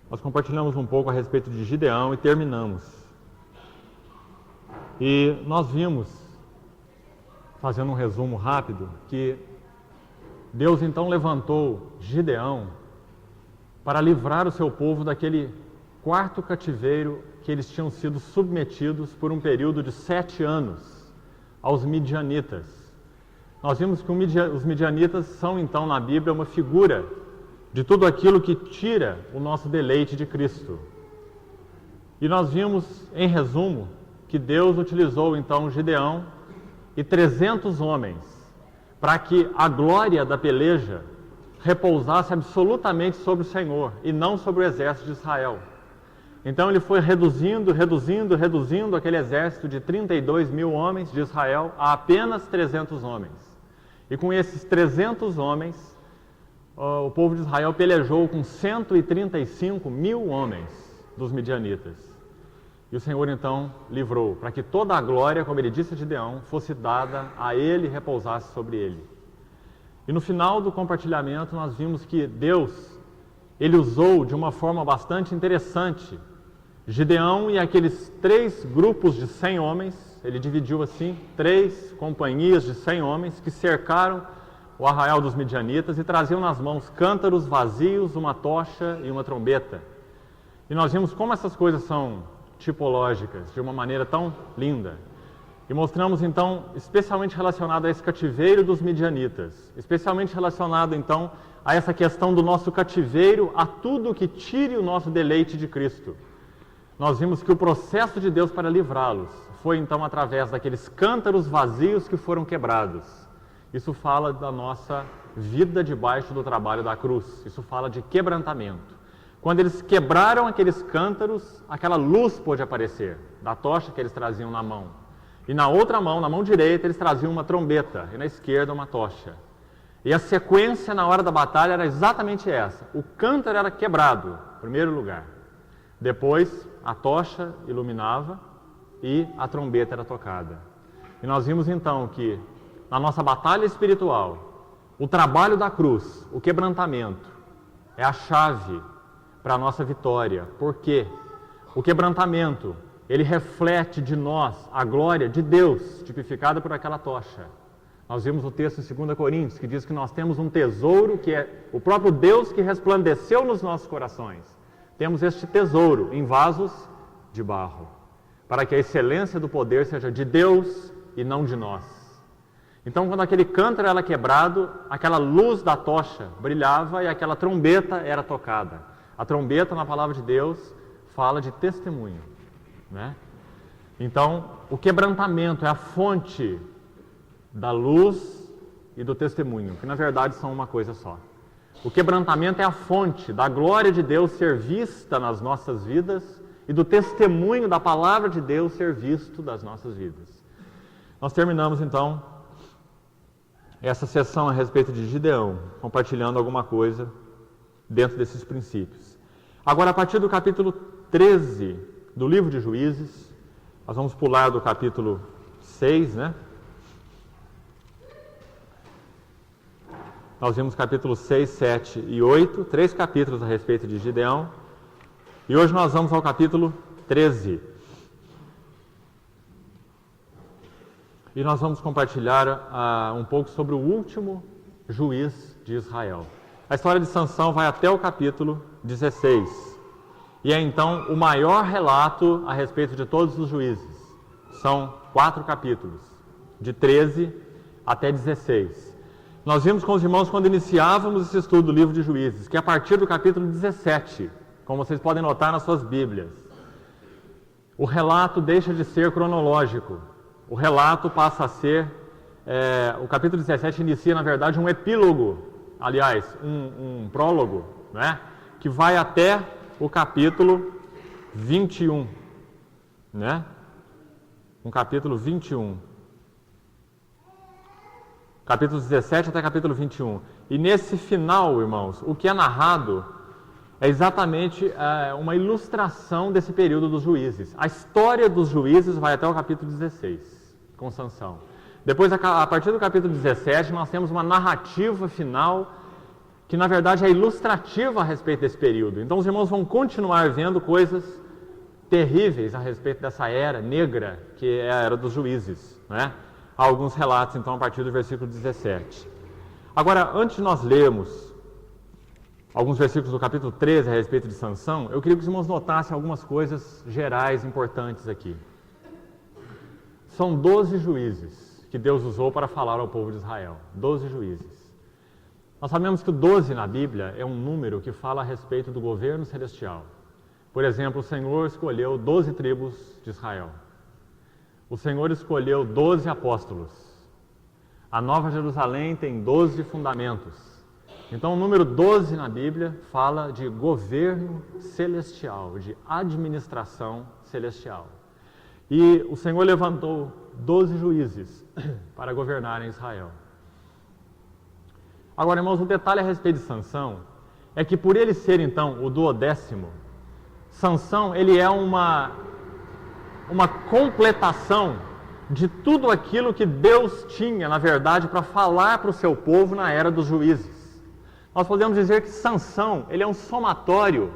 Nós compartilhamos um pouco a respeito de Gideão e terminamos. E nós vimos, fazendo um resumo rápido, que Deus então levantou Gideão para livrar o seu povo daquele quarto cativeiro que eles tinham sido submetidos por um período de 7 anos aos midianitas. Nós vimos que os midianitas são então na Bíblia uma figura de tudo aquilo que tira o nosso deleite de Cristo. E nós vimos, em resumo, que Deus utilizou então Gideão e 300 homens para que a glória da peleja repousasse absolutamente sobre o Senhor e não sobre o exército de Israel. Então ele foi reduzindo aquele exército de 32 mil homens de Israel a apenas 300 homens. E com esses 300 homens, o povo de Israel pelejou com 135 mil homens dos midianitas. E o Senhor então livrou, para que toda a glória, como ele disse a Gideão, fosse dada a ele e repousasse sobre ele. E no final do compartilhamento nós vimos que Deus, ele usou de uma forma bastante interessante Gideão e aqueles 3 grupos de 100 homens, ele dividiu assim, 3 companhias de 100 homens que cercaram o arraial dos midianitas e traziam nas mãos cântaros vazios, uma tocha e uma trombeta. E nós vimos como essas coisas são tipológicas, de uma maneira tão linda. E mostramos então, especialmente relacionado a esse cativeiro dos midianitas, especialmente relacionado então a essa questão do nosso cativeiro, a tudo que tire o nosso deleite de Cristo. Nós vimos que o processo de Deus para livrá-los foi então através daqueles cântaros vazios que foram quebrados. Isso fala da nossa vida debaixo do trabalho da cruz, isso fala de quebrantamento. Quando eles quebraram aqueles cântaros, aquela luz pôde aparecer, da tocha que eles traziam na mão. E na outra mão, na mão direita, eles traziam uma trombeta, e na esquerda uma tocha. E a sequência na hora da batalha era exatamente essa. O cântaro era quebrado, em primeiro lugar. Depois, a tocha iluminava e a trombeta era tocada. E nós vimos então que, na nossa batalha espiritual, o trabalho da cruz, o quebrantamento, é a chave para a nossa vitória. Por quê? O quebrantamento, ele reflete de nós a glória de Deus, tipificada por aquela tocha. Nós vimos o texto em 2 Coríntios, que diz que nós temos um tesouro, que é o próprio Deus que resplandeceu nos nossos corações. Temos este tesouro em vasos de barro, para que a excelência do poder seja de Deus e não de nós. Então, quando aquele cântaro era quebrado, aquela luz da tocha brilhava e aquela trombeta era tocada. A trombeta, na palavra de Deus, fala de testemunho, né? Então, o quebrantamento é a fonte da luz e do testemunho, que na verdade são uma coisa só. O quebrantamento é a fonte da glória de Deus ser vista nas nossas vidas e do testemunho da palavra de Deus ser visto das nossas vidas. Nós terminamos então essa sessão a respeito de Gideão, compartilhando alguma coisa dentro desses princípios. Agora, a partir do capítulo 13 do livro de Juízes, nós vamos pular do capítulo 6, né? Nós vimos capítulo 6, 7 e 8, 3 capítulos a respeito de Gideão. E hoje nós vamos ao capítulo 13. E nós vamos compartilhar um pouco sobre o último juiz de Israel. A história de Sansão vai até o capítulo 16. E é então o maior relato a respeito de todos os juízes. São 4 capítulos, de 13 até 16. Nós vimos com os irmãos quando iniciávamos esse estudo do livro de Juízes, que é a partir do capítulo 17, como vocês podem notar nas suas Bíblias, o relato deixa de ser cronológico. O relato passa a ser, o capítulo 17 inicia, na verdade, um epílogo, aliás, um prólogo, né, que vai até o capítulo 21, né? Um capítulo 21. Capítulo 17 até capítulo 21. E nesse final, irmãos, o que é narrado é exatamente uma ilustração desse período dos juízes. A história dos juízes vai até o capítulo 16, com Sansão. Depois, a partir do capítulo 17, nós temos uma narrativa final que na verdade é ilustrativa a respeito desse período. Então os irmãos vão continuar vendo coisas terríveis a respeito dessa era negra, que é a era dos juízes, né? Há alguns relatos, então, a partir do versículo 17. Agora, antes de nós lermos alguns versículos do capítulo 13 a respeito de Sansão, eu queria que os irmãos notassem algumas coisas gerais importantes aqui. São 12 juízes que Deus usou para falar ao povo de Israel. 12 juízes. Nós sabemos que o 12 na Bíblia é um número que fala a respeito do governo celestial. Por exemplo, o Senhor escolheu 12 tribos de Israel. O Senhor escolheu 12 apóstolos. A Nova Jerusalém tem 12 fundamentos. Então, o número 12 na Bíblia fala de governo celestial, de administração celestial. E o Senhor levantou 12 juízes para governarem Israel. Agora, irmãos, um detalhe a respeito de Sansão é que por ele ser, então, o 12º, Sansão, ele é uma completação de tudo aquilo que Deus tinha, na verdade, para falar para o seu povo na era dos juízes. Nós podemos dizer que Sansão, ele é um somatório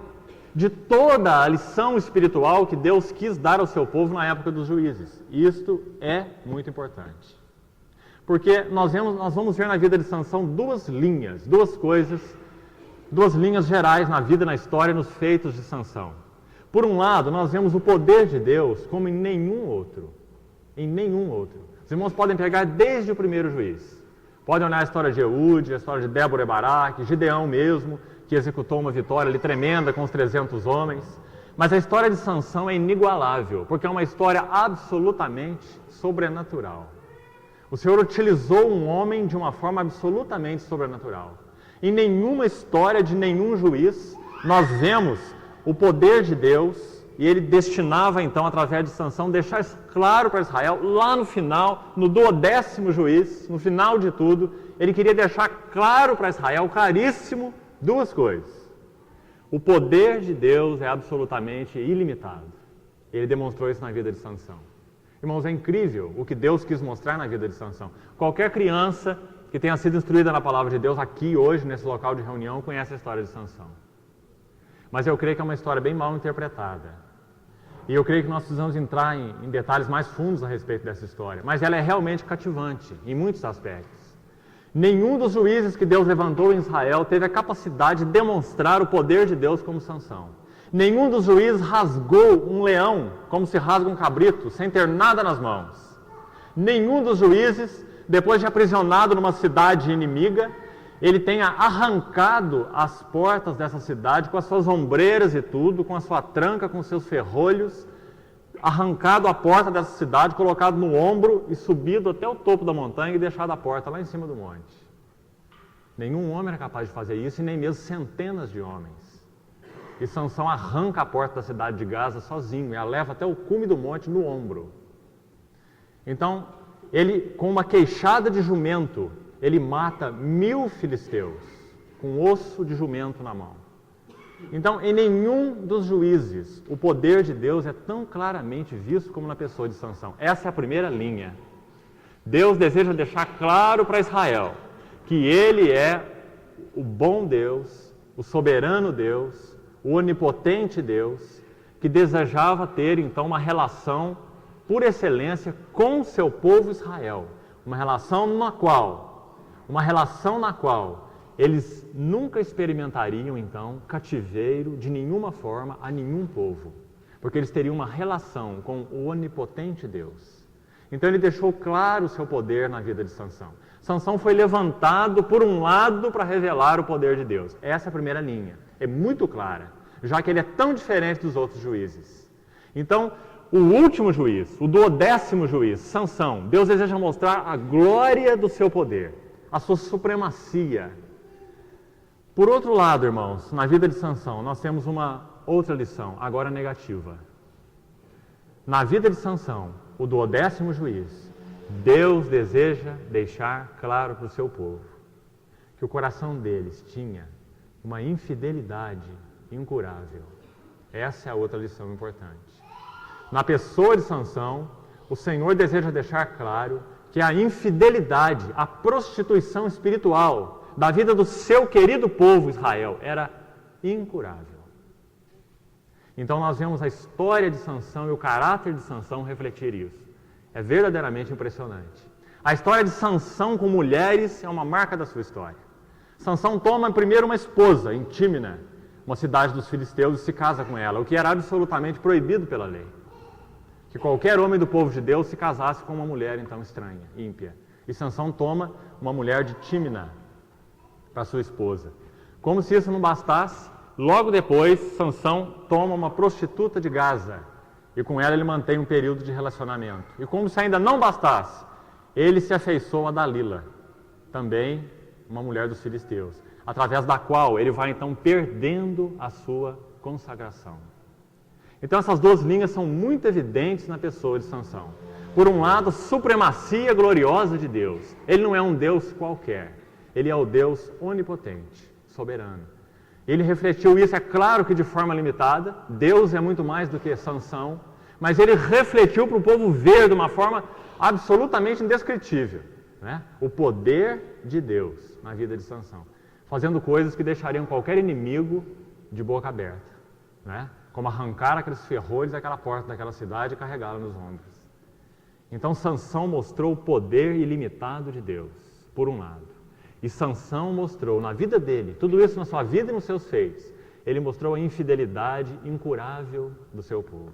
de toda a lição espiritual que Deus quis dar ao seu povo na época dos juízes. Isto é muito importante. Porque nós vamos ver na vida de Sansão duas linhas, duas linhas gerais na vida, na história, nos feitos de Sansão. Por um lado, nós vemos o poder de Deus como em nenhum outro. Em nenhum outro. Os irmãos podem pegar desde o primeiro juiz. Podem olhar a história de Eude, a história de Débora e Baraque, Gideão mesmo, que executou uma vitória ali tremenda com os 300 homens. Mas a história de Sansão é inigualável, porque é uma história absolutamente sobrenatural. O Senhor utilizou um homem de uma forma absolutamente sobrenatural. Em nenhuma história de nenhum juiz nós vemos o poder de Deus, e ele destinava então, através de Sansão, deixar isso claro para Israel, lá no final, no 12º juiz, no final de tudo, ele queria deixar claro para Israel, claríssimo, duas coisas. O poder de Deus é absolutamente ilimitado. Ele demonstrou isso na vida de Sansão. Irmãos, é incrível o que Deus quis mostrar na vida de Sansão. Qualquer criança que tenha sido instruída na palavra de Deus aqui hoje, nesse local de reunião, conhece a história de Sansão. Mas eu creio que é uma história bem mal interpretada. E eu creio que nós precisamos entrar em detalhes mais fundos a respeito dessa história. Mas ela é realmente cativante, em muitos aspectos. Nenhum dos juízes que Deus levantou em Israel teve a capacidade de demonstrar o poder de Deus como Sansão. Nenhum dos juízes rasgou um leão, como se rasga um cabrito, sem ter nada nas mãos. Nenhum dos juízes, depois de aprisionado numa cidade inimiga, ele tenha arrancado as portas dessa cidade com as suas ombreiras e tudo, com a sua tranca, com os seus ferrolhos, arrancado a porta dessa cidade, colocado no ombro e subido até o topo da montanha e deixado a porta lá em cima do monte. Nenhum homem era capaz de fazer isso, e nem mesmo centenas de homens. E Sansão arranca a porta da cidade de Gaza sozinho e a leva até o cume do monte no ombro. Então, ele, com uma queixada de jumento, ele mata 1000 filisteus, com osso de jumento na mão. Então, em nenhum dos juízes, o poder de Deus é tão claramente visto como na pessoa de Sansão. Essa é a primeira linha. Deus deseja deixar claro para Israel que Ele é o bom Deus, o soberano Deus, o onipotente Deus, que desejava ter, então, uma relação, por excelência, com o seu povo Israel. Uma relação na qual eles nunca experimentariam, então, cativeiro de nenhuma forma a nenhum povo, porque eles teriam uma relação com o onipotente Deus. Então ele deixou claro o seu poder na vida de Sansão. Sansão foi levantado por um lado para revelar o poder de Deus. Essa é a primeira linha, é muito clara, já que ele é tão diferente dos outros juízes. Então, o último juiz, o 12º juiz, Sansão, Deus deseja mostrar a glória do seu poder, a sua supremacia. Por outro lado, irmãos, na vida de Sansão, nós temos uma outra lição, agora negativa. Na vida de Sansão, o 12º juiz, Deus deseja deixar claro para o seu povo que o coração deles tinha uma infidelidade incurável. Essa é a outra lição importante. Na pessoa de Sansão, o Senhor deseja deixar claro que a infidelidade, a prostituição espiritual, da vida do seu querido povo Israel era incurável. Então nós vemos a história de Sansão e o caráter de Sansão refletir isso. É verdadeiramente impressionante. A história de Sansão com mulheres é uma marca da sua história. Sansão toma primeiro uma esposa em Tímina, uma cidade dos filisteus, e se casa com ela, o que era absolutamente proibido pela lei. Que qualquer homem do povo de Deus se casasse com uma mulher então estranha, ímpia. E Sansão toma uma mulher de Tímina para sua esposa. Como se isso não bastasse, logo depois Sansão toma uma prostituta de Gaza e com ela ele mantém um período de relacionamento. E como se ainda não bastasse, ele se afeiçoa a Dalila, também uma mulher dos filisteus, através da qual ele vai então perdendo a sua consagração. Então essas duas linhas são muito evidentes na pessoa de Sansão. Por um lado, a supremacia gloriosa de Deus. Ele não é um Deus qualquer, ele é o Deus onipotente, soberano. Ele refletiu isso, é claro que de forma limitada, Deus é muito mais do que Sansão, mas ele refletiu para o povo ver de uma forma absolutamente indescritível, né? O poder de Deus na vida de Sansão, fazendo coisas que deixariam qualquer inimigo de boca aberta, né? Como arrancar aqueles ferrolhos daquela porta daquela cidade e carregá-la nos ombros. Então Sansão mostrou o poder ilimitado de Deus, por um lado. E Sansão mostrou na vida dele, tudo isso na sua vida e nos seus feitos, ele mostrou a infidelidade incurável do seu povo.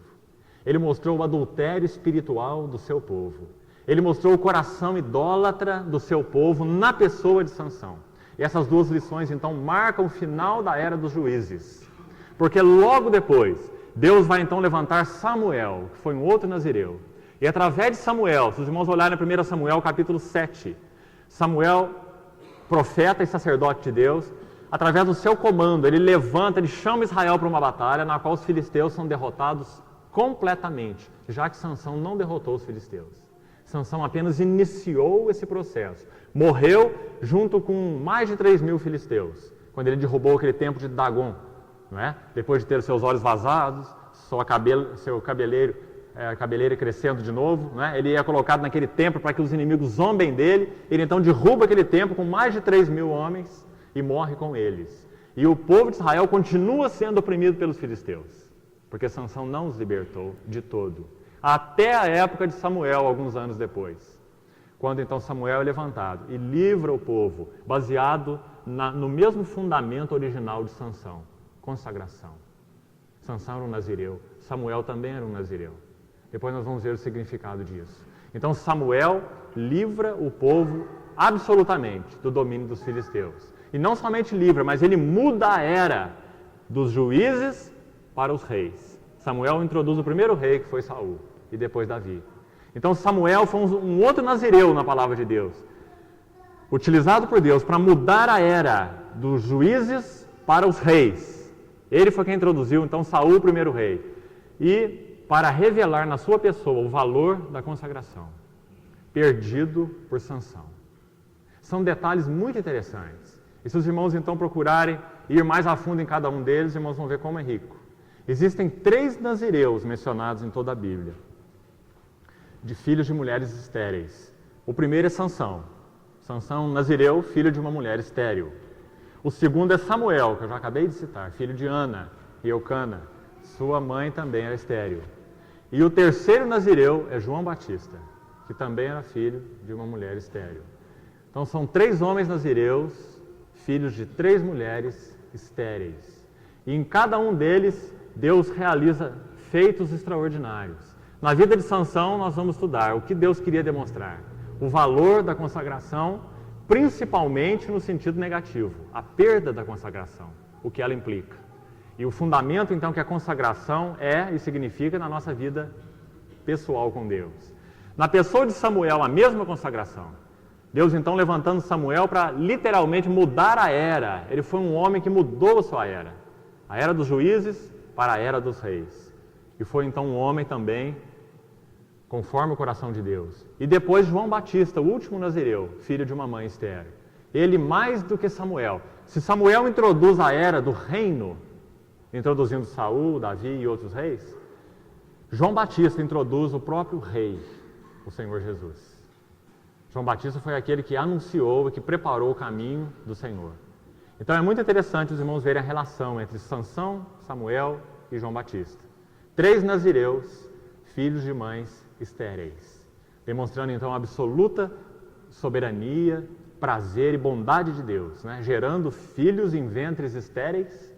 Ele mostrou o adultério espiritual do seu povo. Ele mostrou o coração idólatra do seu povo na pessoa de Sansão. E essas duas lições então marcam o final da era dos juízes. Porque logo depois, Deus vai então levantar Samuel, que foi um outro nazireu. E através de Samuel, se os irmãos olharem em 1 Samuel capítulo 7, Samuel, profeta e sacerdote de Deus, através do seu comando, ele levanta, ele chama Israel para uma batalha na qual os filisteus são derrotados completamente, já que Sansão não derrotou os filisteus. Sansão apenas iniciou esse processo. Morreu junto com mais de 3.000 filisteus, quando ele derrubou aquele templo de Dagon, não é? Depois de ter seus olhos vazados, seu cabeleira crescendo de novo, não é? Ele é colocado naquele templo para que os inimigos zombem dele. Ele então derruba aquele templo com mais de 3.000 homens e morre com eles. E o povo de Israel continua sendo oprimido pelos filisteus, porque Sansão não os libertou de todo. Até a época de Samuel, alguns anos depois, quando então Samuel é levantado e livra o povo, baseado no mesmo fundamento original de Sansão, consagração. Sansão era um nazireu, Samuel também era um nazireu. Depois nós vamos ver o significado disso. Então Samuel livra o povo absolutamente do domínio dos filisteus. E não somente livra, mas ele muda a era dos juízes para os reis. Samuel introduz o primeiro rei, que foi Saul, e depois Davi. Então Samuel foi um outro nazireu na palavra de Deus, utilizado por Deus para mudar a era dos juízes para os reis. Ele foi quem introduziu então Saul, o primeiro rei, e para revelar na sua pessoa o valor da consagração, perdido por Sansão. São detalhes muito interessantes. E se os irmãos então procurarem ir mais a fundo em cada um deles, os irmãos vão ver como é rico. Existem 3 nazireus mencionados em toda a Bíblia, de filhos de mulheres estéreis. O primeiro é Sansão. Sansão, nazireu, filho de uma mulher estéril. O segundo é Samuel, que eu já acabei de citar, filho de Ana e Eucana. Sua mãe também era estéril. E o terceiro nazireu é João Batista, que também era filho de uma mulher estéril. Então são 3 homens nazireus, filhos de 3 mulheres estéreis. E em cada um deles, Deus realiza feitos extraordinários. Na vida de Sansão, nós vamos estudar o que Deus queria demonstrar. O valor da consagração, principalmente no sentido negativo, a perda da consagração, o que ela implica. E o fundamento, então, que a consagração é e significa na nossa vida pessoal com Deus. Na pessoa de Samuel, a mesma consagração. Deus, então, levantando Samuel para literalmente mudar a era. Ele foi um homem que mudou a sua era. A era dos juízes para a era dos reis. E foi, então, um homem também conforme o coração de Deus. E depois João Batista, o último nazireu, filho de uma mãe estéril. Ele mais do que Samuel. Se Samuel introduz a era do reino, introduzindo Saul, Davi e outros reis, João Batista introduz o próprio rei, o Senhor Jesus. João Batista foi aquele que anunciou e que preparou o caminho do Senhor. Então é muito interessante os irmãos verem a relação entre Sansão, Samuel e João Batista. 3 nazireus, filhos de mães estéreis, demonstrando então a absoluta soberania, prazer e bondade de Deus, né? Gerando filhos em ventres estéreis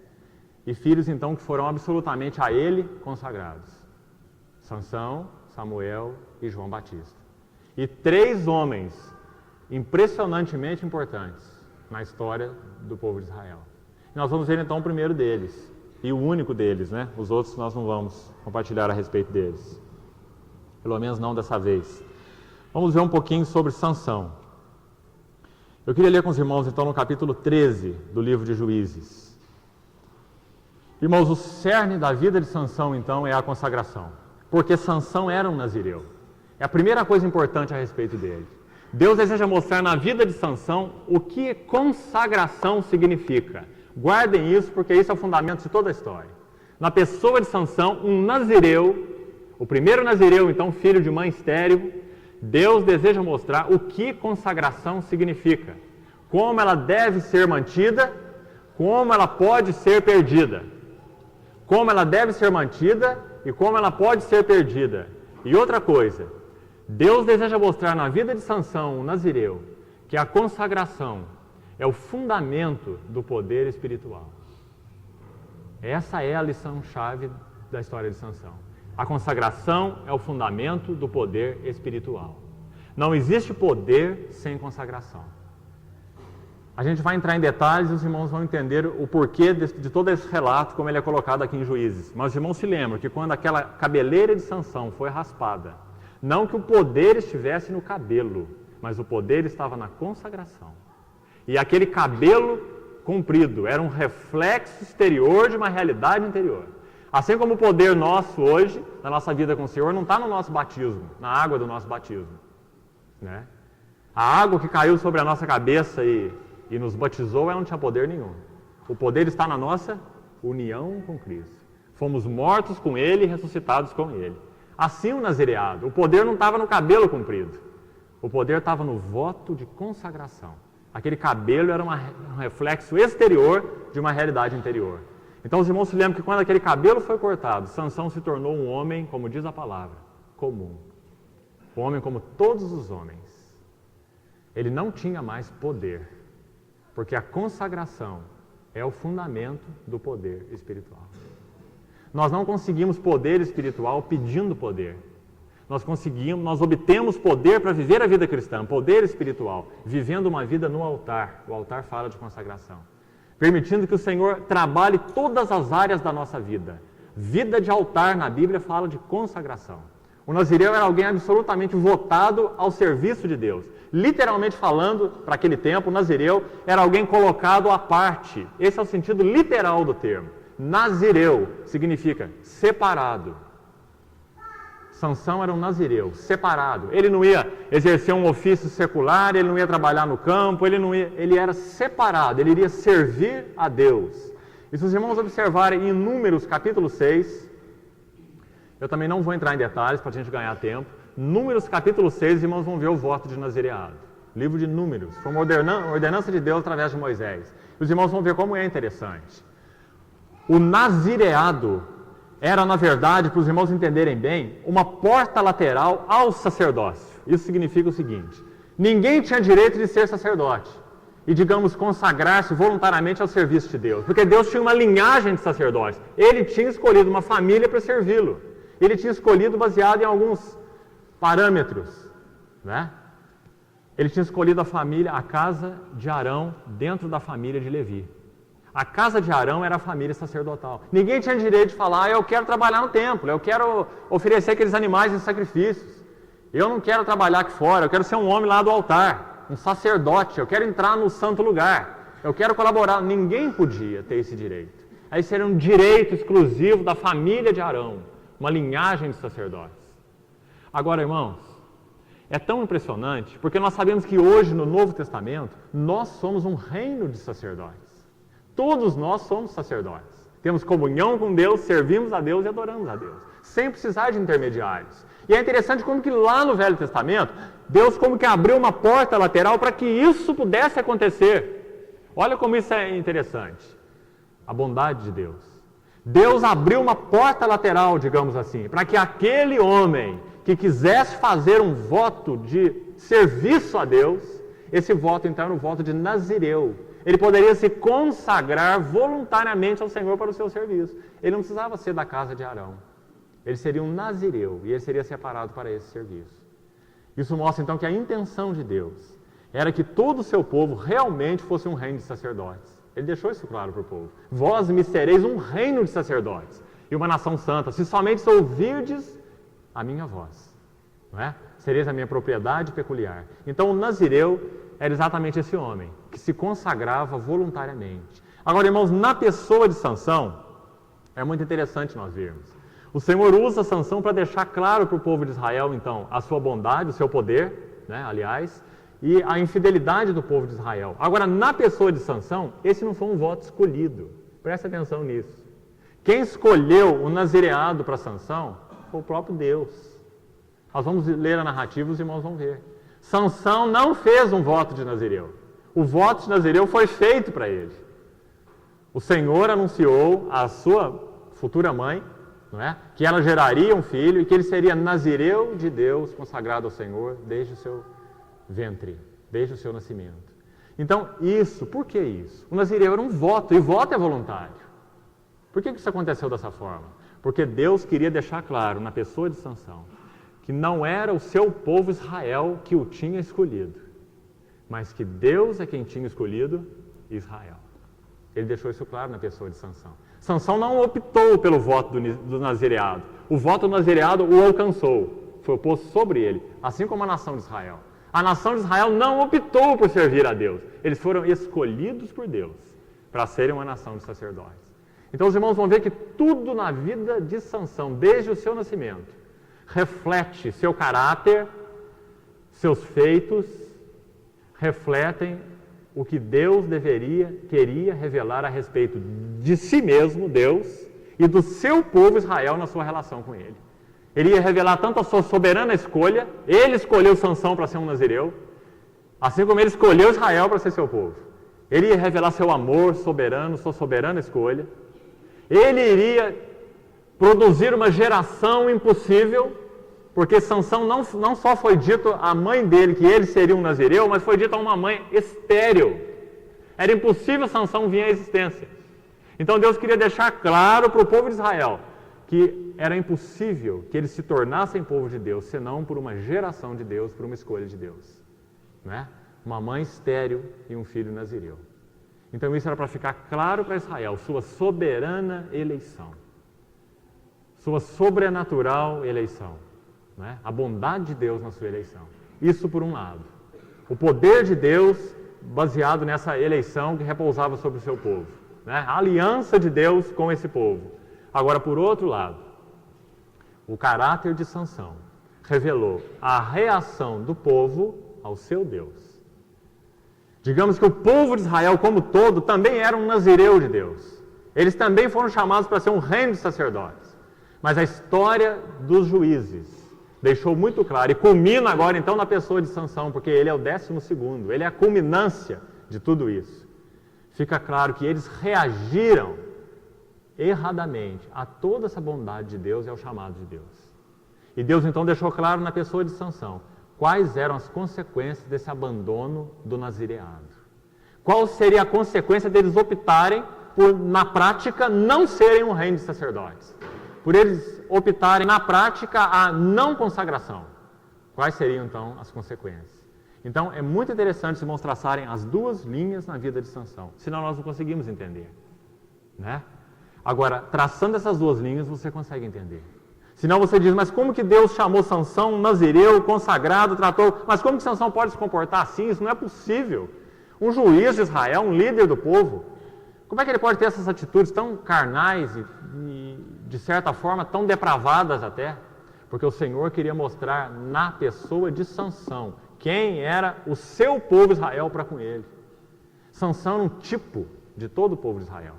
e filhos então que foram absolutamente a Ele consagrados. Sansão, Samuel e João Batista. E 3 homens impressionantemente importantes na história do povo de Israel. E nós vamos ver então o primeiro deles, e o único deles, né? Os outros nós não vamos compartilhar a respeito deles. Pelo menos não dessa vez. Vamos ver um pouquinho sobre Sansão. Eu queria ler com os irmãos então no capítulo 13 do livro de Juízes. Irmãos, o cerne da vida de Sansão então é a consagração. Porque Sansão era um nazireu. É a primeira coisa importante a respeito dele. Deus deseja mostrar na vida de Sansão o que consagração significa. Guardem isso, porque isso é o fundamento de toda a história. Na pessoa de Sansão, um nazireu, o primeiro nazireu, então, filho de mãe estéril, Deus deseja mostrar o que consagração significa. Como ela deve ser mantida, como ela pode ser perdida. Como ela deve ser mantida e como ela pode ser perdida. E outra coisa, Deus deseja mostrar na vida de Sansão, o nazireu, que a consagração é o fundamento do poder espiritual. Essa é a lição-chave da história de Sansão. A consagração é o fundamento do poder espiritual. Não existe poder sem consagração. A gente vai entrar em detalhes e os irmãos vão entender o porquê de todo esse relato, como ele é colocado aqui em Juízes. Mas os irmãos se lembram que quando aquela cabeleira de Sansão foi raspada, não que o poder estivesse no cabelo, mas o poder estava na consagração. E aquele cabelo comprido era um reflexo exterior de uma realidade interior. Assim como o poder nosso hoje, na nossa vida com o Senhor, não está no nosso batismo, na água do nosso batismo. Né? A água que caiu sobre a nossa cabeça e nos batizou, ela não tinha poder nenhum. O poder está na nossa união com Cristo. Fomos mortos com Ele e ressuscitados com Ele. Assim o nazireado, o poder não estava no cabelo comprido, o poder estava no voto de consagração. Aquele cabelo era um reflexo exterior de uma realidade interior. Então os irmãos se lembram que quando aquele cabelo foi cortado, Sansão se tornou um homem, como diz a palavra, comum. Um homem como todos os homens. Ele não tinha mais poder, porque a consagração é o fundamento do poder espiritual. Nós não conseguimos poder espiritual pedindo poder. Nós obtemos poder para viver a vida cristã, poder espiritual, vivendo uma vida no altar. O altar fala de consagração. Permitindo que o Senhor trabalhe todas as áreas da nossa vida. Vida de altar na Bíblia fala de consagração. O nazireu era alguém absolutamente votado ao serviço de Deus. Literalmente falando, para aquele tempo, o nazireu era alguém colocado à parte. Esse é o sentido literal do termo. Nazireu significa separado. Sansão era um nazireu, separado. Ele não ia exercer um ofício secular, ele não ia trabalhar no campo, ele era separado, ele iria servir a Deus. E se os irmãos observarem em Números capítulo 6, eu também não vou entrar em detalhes para a gente ganhar tempo. Números capítulo 6, os irmãos vão ver o voto de nazireado. Livro de Números, foi uma ordenança de Deus através de Moisés. Os irmãos vão ver como é interessante. O nazireado era, na verdade, para os irmãos entenderem bem, uma porta lateral ao sacerdócio. Isso significa o seguinte: ninguém tinha direito de ser sacerdote e, digamos, consagrar-se voluntariamente ao serviço de Deus, porque Deus tinha uma linhagem de sacerdotes. Ele tinha escolhido uma família para servi-lo. Ele tinha escolhido baseado em alguns parâmetros, né? Ele tinha escolhido a casa de Arão dentro da família de Levi. A casa de Arão era a família sacerdotal. Ninguém tinha direito de falar: eu quero trabalhar no templo, eu quero oferecer aqueles animais em sacrifícios. Eu não quero trabalhar aqui fora, eu quero ser um homem lá do altar, um sacerdote, eu quero entrar no santo lugar, eu quero colaborar. Ninguém podia ter esse direito. Esse era um direito exclusivo da família de Arão, uma linhagem de sacerdotes. Agora, irmãos, é tão impressionante, porque nós sabemos que hoje no Novo Testamento, nós somos um reino de sacerdotes. Todos nós somos sacerdotes. Temos comunhão com Deus, servimos a Deus e adoramos a Deus, sem precisar de intermediários. E é interessante como que lá no Velho Testamento, Deus como que abriu uma porta lateral para que isso pudesse acontecer. Olha como isso é interessante. A bondade de Deus. Deus abriu uma porta lateral, digamos assim, para que aquele homem que quisesse fazer um voto de serviço a Deus, esse voto então era um voto de nazireu. Ele poderia se consagrar voluntariamente ao Senhor para o seu serviço. Ele não precisava ser da casa de Arão. Ele seria um nazireu e ele seria separado para esse serviço. Isso mostra então que a intenção de Deus era que todo o seu povo realmente fosse um reino de sacerdotes. Ele deixou isso claro para o povo. Vós me sereis um reino de sacerdotes e uma nação santa, se somente ouvirdes a minha voz. Não é? Sereis a minha propriedade peculiar. Então o nazireu era exatamente esse homem, que se consagrava voluntariamente. Agora, irmãos, na pessoa de Sansão, é muito interessante nós vermos. O Senhor usa Sansão para deixar claro para o povo de Israel, então, a sua bondade, o seu poder, né, aliás, e a infidelidade do povo de Israel. Agora, na pessoa de Sansão, esse não foi um voto escolhido. Preste atenção nisso. Quem escolheu o nazireado para Sansão foi o próprio Deus. Nós vamos ler a narrativa e os irmãos vão ver. Sansão não fez um voto de nazireu. O voto de nazireu foi feito para ele. O Senhor anunciou à sua futura mãe, não é, que ela geraria um filho e que ele seria nazireu de Deus, consagrado ao Senhor desde o seu ventre, desde o seu nascimento. Então, por que isso? O nazireu era um voto, e voto é voluntário. Por que isso aconteceu dessa forma? Porque Deus queria deixar claro na pessoa de Sansão que não era o seu povo Israel que o tinha escolhido, mas que Deus é quem tinha escolhido Israel. Ele deixou isso claro na pessoa de Sansão. Sansão não optou pelo voto do nazireado. O voto do nazireado o alcançou, foi posto sobre ele, assim como a nação de Israel. A nação de Israel não optou por servir a Deus. Eles foram escolhidos por Deus para serem uma nação de sacerdotes. Então os irmãos vão ver que tudo na vida de Sansão, desde o seu nascimento, reflete seu caráter, seus feitos, refletem o que Deus queria revelar a respeito de si mesmo, Deus, e do seu povo Israel na sua relação com ele. Ele ia revelar tanto a sua soberana escolha, ele escolheu Sansão para ser um nazireu, assim como ele escolheu Israel para ser seu povo. Ele ia revelar seu amor soberano, sua soberana escolha. Ele iria produzir uma geração impossível, porque Sansão não só foi dito à mãe dele que ele seria um nazireu, mas foi dito a uma mãe estéril. Era impossível Sansão vir à existência. Então Deus queria deixar claro para o povo de Israel que era impossível que eles se tornassem povo de Deus, senão por uma geração de Deus, por uma escolha de Deus. Não é? Uma mãe estéril e um filho nazireu. Então isso era para ficar claro para Israel, sua soberana eleição. Sua sobrenatural eleição. Não é? A bondade de Deus na sua eleição. Isso por um lado. O poder de Deus baseado nessa eleição que repousava sobre o seu povo. Né? A aliança de Deus com esse povo. Agora, por outro lado, o caráter de Sansão revelou a reação do povo ao seu Deus. Digamos que o povo de Israel como todo também era um nazireu de Deus. Eles também foram chamados para ser um reino de sacerdotes. Mas a história dos juízes deixou muito claro, e culmina agora então na pessoa de Sansão, porque ele é o 12º, ele é a culminância de tudo isso. Fica claro que eles reagiram erradamente a toda essa bondade de Deus e ao chamado de Deus. E Deus então deixou claro na pessoa de Sansão quais eram as consequências desse abandono do nazireado. Qual seria a consequência deles optarem por, na prática, não serem um reino de sacerdotes? Por eles optarem, na prática, a não consagração. Quais seriam, então, as consequências? Então, é muito interessante se irmãos traçarem as duas linhas na vida de Sansão, senão nós não conseguimos entender. Né? Agora, traçando essas duas linhas, você consegue entender. Senão você diz, mas como que Deus chamou Sansão um nazireu, consagrado, tratou... Mas como que Sansão pode se comportar assim? Isso não é possível. Um juiz de Israel, um líder do povo, como é que ele pode ter essas atitudes tão carnais e de certa forma, tão depravadas até? Porque o Senhor queria mostrar na pessoa de Sansão quem era o seu povo Israel para com ele. Sansão era um tipo de todo o povo de Israel.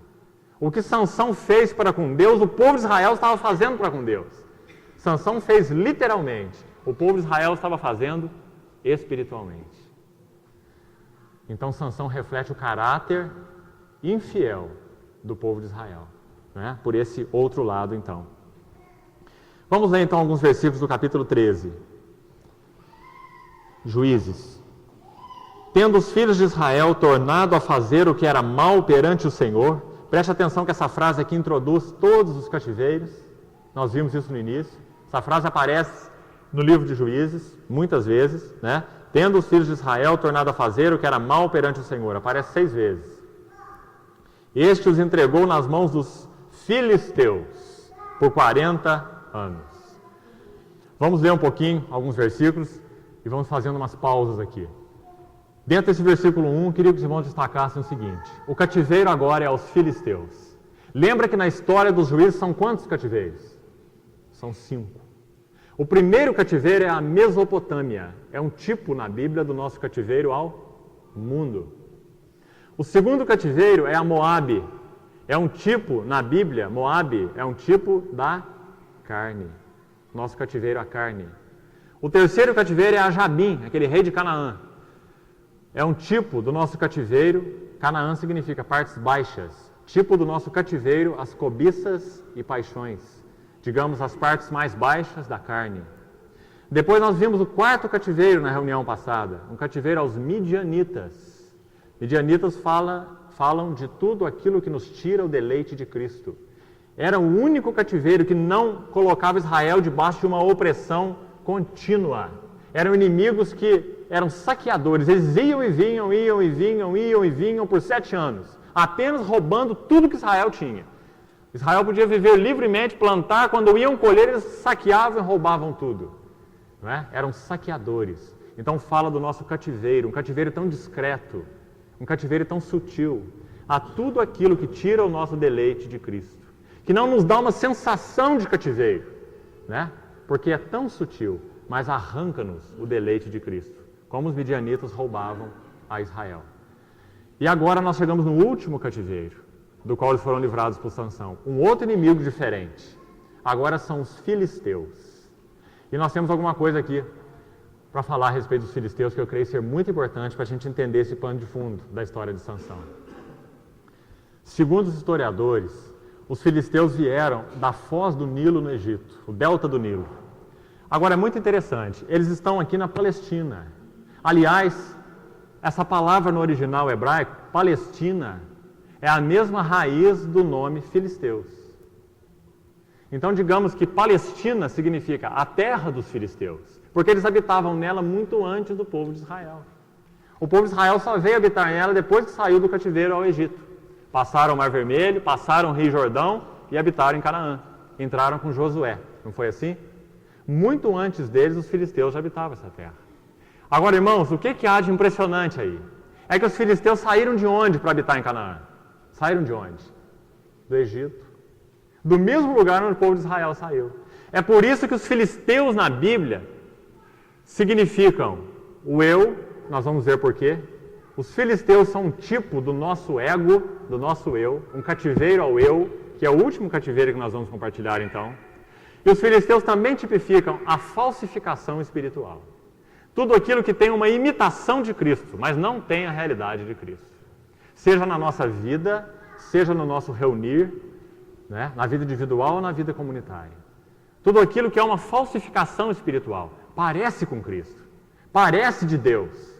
O que Sansão fez para com Deus, o povo de Israel estava fazendo para com Deus. Sansão fez literalmente, o povo de Israel estava fazendo espiritualmente. Então Sansão reflete o caráter infiel do povo de Israel, né? Por esse outro lado, então. Vamos ler então alguns versículos do capítulo 13. Juízes. Tendo os filhos de Israel tornado a fazer o que era mal perante o Senhor, preste atenção que essa frase aqui introduz todos os cativeiros, nós vimos isso no início, essa frase aparece no livro de Juízes, muitas vezes, né? Tendo os filhos de Israel tornado a fazer o que era mal perante o Senhor, aparece 6 vezes. Este os entregou nas mãos dos filisteus por 40 anos. Vamos ler um pouquinho, alguns versículos, e vamos fazendo umas pausas aqui. Dentro desse versículo 1, queria que os irmãos destacassem o seguinte: o cativeiro agora é aos filisteus. Lembra que na história dos juízes são quantos cativeiros? São 5. O primeiro cativeiro é a Mesopotâmia. É um tipo na Bíblia do nosso cativeiro ao mundo. O segundo cativeiro é a Moabe. É um tipo na Bíblia, Moabe é um tipo da carne. Nosso cativeiro à carne. O terceiro cativeiro é a Jabim, aquele rei de Canaã. É um tipo do nosso cativeiro. Canaã significa partes baixas. Tipo do nosso cativeiro, as cobiças e paixões. Digamos, as partes mais baixas da carne. Depois nós vimos o quarto cativeiro na reunião passada. Um cativeiro aos midianitas. Midianitas falam de tudo aquilo que nos tira o deleite de Cristo. Era o único cativeiro que não colocava Israel debaixo de uma opressão contínua. Eram inimigos que eram saqueadores. Eles iam e vinham por 7 anos, apenas roubando tudo que Israel tinha. Israel podia viver livremente, plantar, quando iam colher, eles saqueavam e roubavam tudo. Não é? Eram saqueadores. Então fala do nosso cativeiro, um cativeiro tão discreto, um cativeiro tão sutil, a tudo aquilo que tira o nosso deleite de Cristo, que não nos dá uma sensação de cativeiro, né? Porque é tão sutil, mas arranca-nos o deleite de Cristo, como os midianitas roubavam a Israel. E agora nós chegamos no último cativeiro, do qual eles foram livrados por Sansão. Um outro inimigo diferente. Agora são os filisteus. E nós temos alguma coisa aqui para falar a respeito dos filisteus, que eu creio ser muito importante para a gente entender esse pano de fundo da história de Sansão. Segundo os historiadores, os filisteus vieram da foz do Nilo no Egito, o delta do Nilo. Agora é muito interessante, eles estão aqui na Palestina. Aliás, essa palavra no original hebraico, Palestina, é a mesma raiz do nome filisteus. Então, digamos que Palestina significa a terra dos filisteus, porque eles habitavam nela muito antes do povo de Israel. O povo de Israel só veio habitar nela depois que saiu do cativeiro ao Egito. Passaram o Mar Vermelho, passaram o Rio Jordão e habitaram em Canaã. Entraram com Josué, não foi assim? Muito antes deles, os filisteus já habitavam essa terra. Agora, irmãos, o que há de impressionante aí? É que os filisteus saíram de onde para habitar em Canaã? Saíram de onde? Do Egito. Do mesmo lugar onde o povo de Israel saiu. É por isso que os filisteus na Bíblia significam o eu, nós vamos ver por quê. Os filisteus são um tipo do nosso ego, do nosso eu, um cativeiro ao eu, que é o último cativeiro que nós vamos compartilhar então. E os filisteus também tipificam a falsificação espiritual. Tudo aquilo que tem uma imitação de Cristo, mas não tem a realidade de Cristo. Seja na nossa vida, seja no nosso reunir, né, na vida individual ou na vida comunitária. Tudo aquilo que é uma falsificação espiritual. Parece com Cristo, parece de Deus.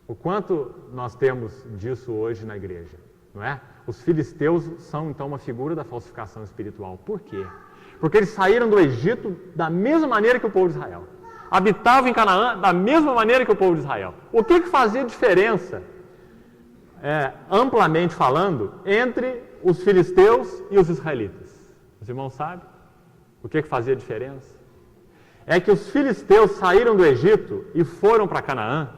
O quanto nós temos disso hoje na igreja, não é? Os filisteus são então uma figura da falsificação espiritual. Por quê? Porque eles saíram do Egito da mesma maneira que o povo de Israel. Habitavam em Canaã da mesma maneira que o povo de Israel. O que fazia diferença? Amplamente falando, entre os filisteus e os israelitas. Os irmãos sabem o que fazia diferença? É que os filisteus saíram do Egito e foram para Canaã,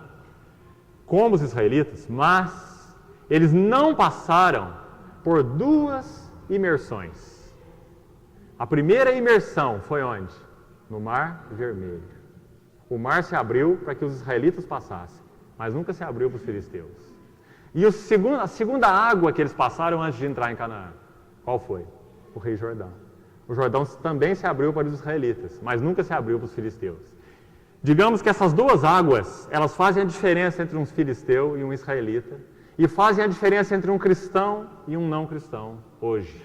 como os israelitas, mas eles não passaram por 2 imersões. A primeira imersão foi onde? No Mar Vermelho. O mar se abriu para que os israelitas passassem, mas nunca se abriu para os filisteus. E a segunda água que eles passaram antes de entrar em Canaã, qual foi? O Rio Jordão. O Jordão também se abriu para os israelitas, mas nunca se abriu para os filisteus. Digamos que essas duas águas, elas fazem a diferença entre um filisteu e um israelita, e fazem a diferença entre um cristão e um não cristão hoje.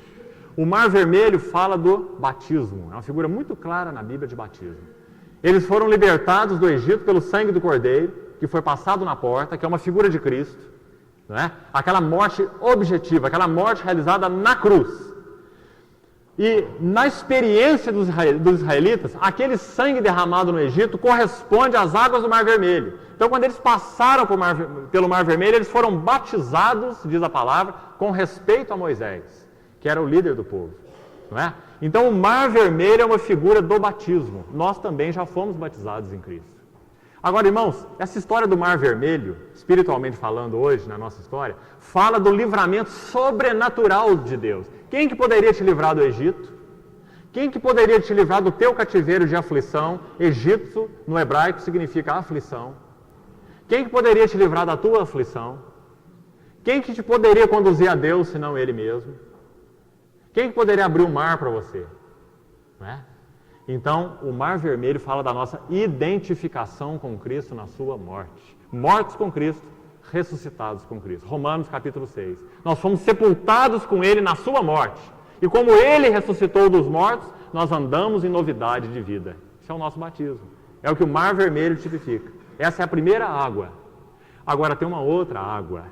O Mar Vermelho fala do batismo, é uma figura muito clara na Bíblia de batismo. Eles foram libertados do Egito pelo sangue do Cordeiro, que foi passado na porta, que é uma figura de Cristo, não é? Aquela morte objetiva, aquela morte realizada na cruz. E na experiência dos israelitas, aquele sangue derramado no Egito corresponde às águas do Mar Vermelho. Então, quando eles passaram pelo Mar Vermelho, eles foram batizados, diz a palavra, com respeito a Moisés, que era o líder do povo. Não é? Então, o Mar Vermelho é uma figura do batismo. Nós também já fomos batizados em Cristo. Agora, irmãos, essa história do Mar Vermelho, espiritualmente falando hoje na nossa história, fala do livramento sobrenatural de Deus. Quem que poderia te livrar do Egito? Quem que poderia te livrar do teu cativeiro de aflição? Egito, no hebraico, significa aflição. Quem que poderia te livrar da tua aflição? Quem que te poderia conduzir a Deus, senão Ele mesmo? Quem que poderia abrir o mar para você? Não é? Então, o Mar Vermelho fala da nossa identificação com Cristo na sua morte. Mortos com Cristo, ressuscitados com Cristo. Romanos capítulo 6. Nós fomos sepultados com Ele na sua morte. E como Ele ressuscitou dos mortos, nós andamos em novidade de vida. Isso é o nosso batismo. É o que o Mar Vermelho tipifica. Essa é a primeira água. Agora tem uma outra água.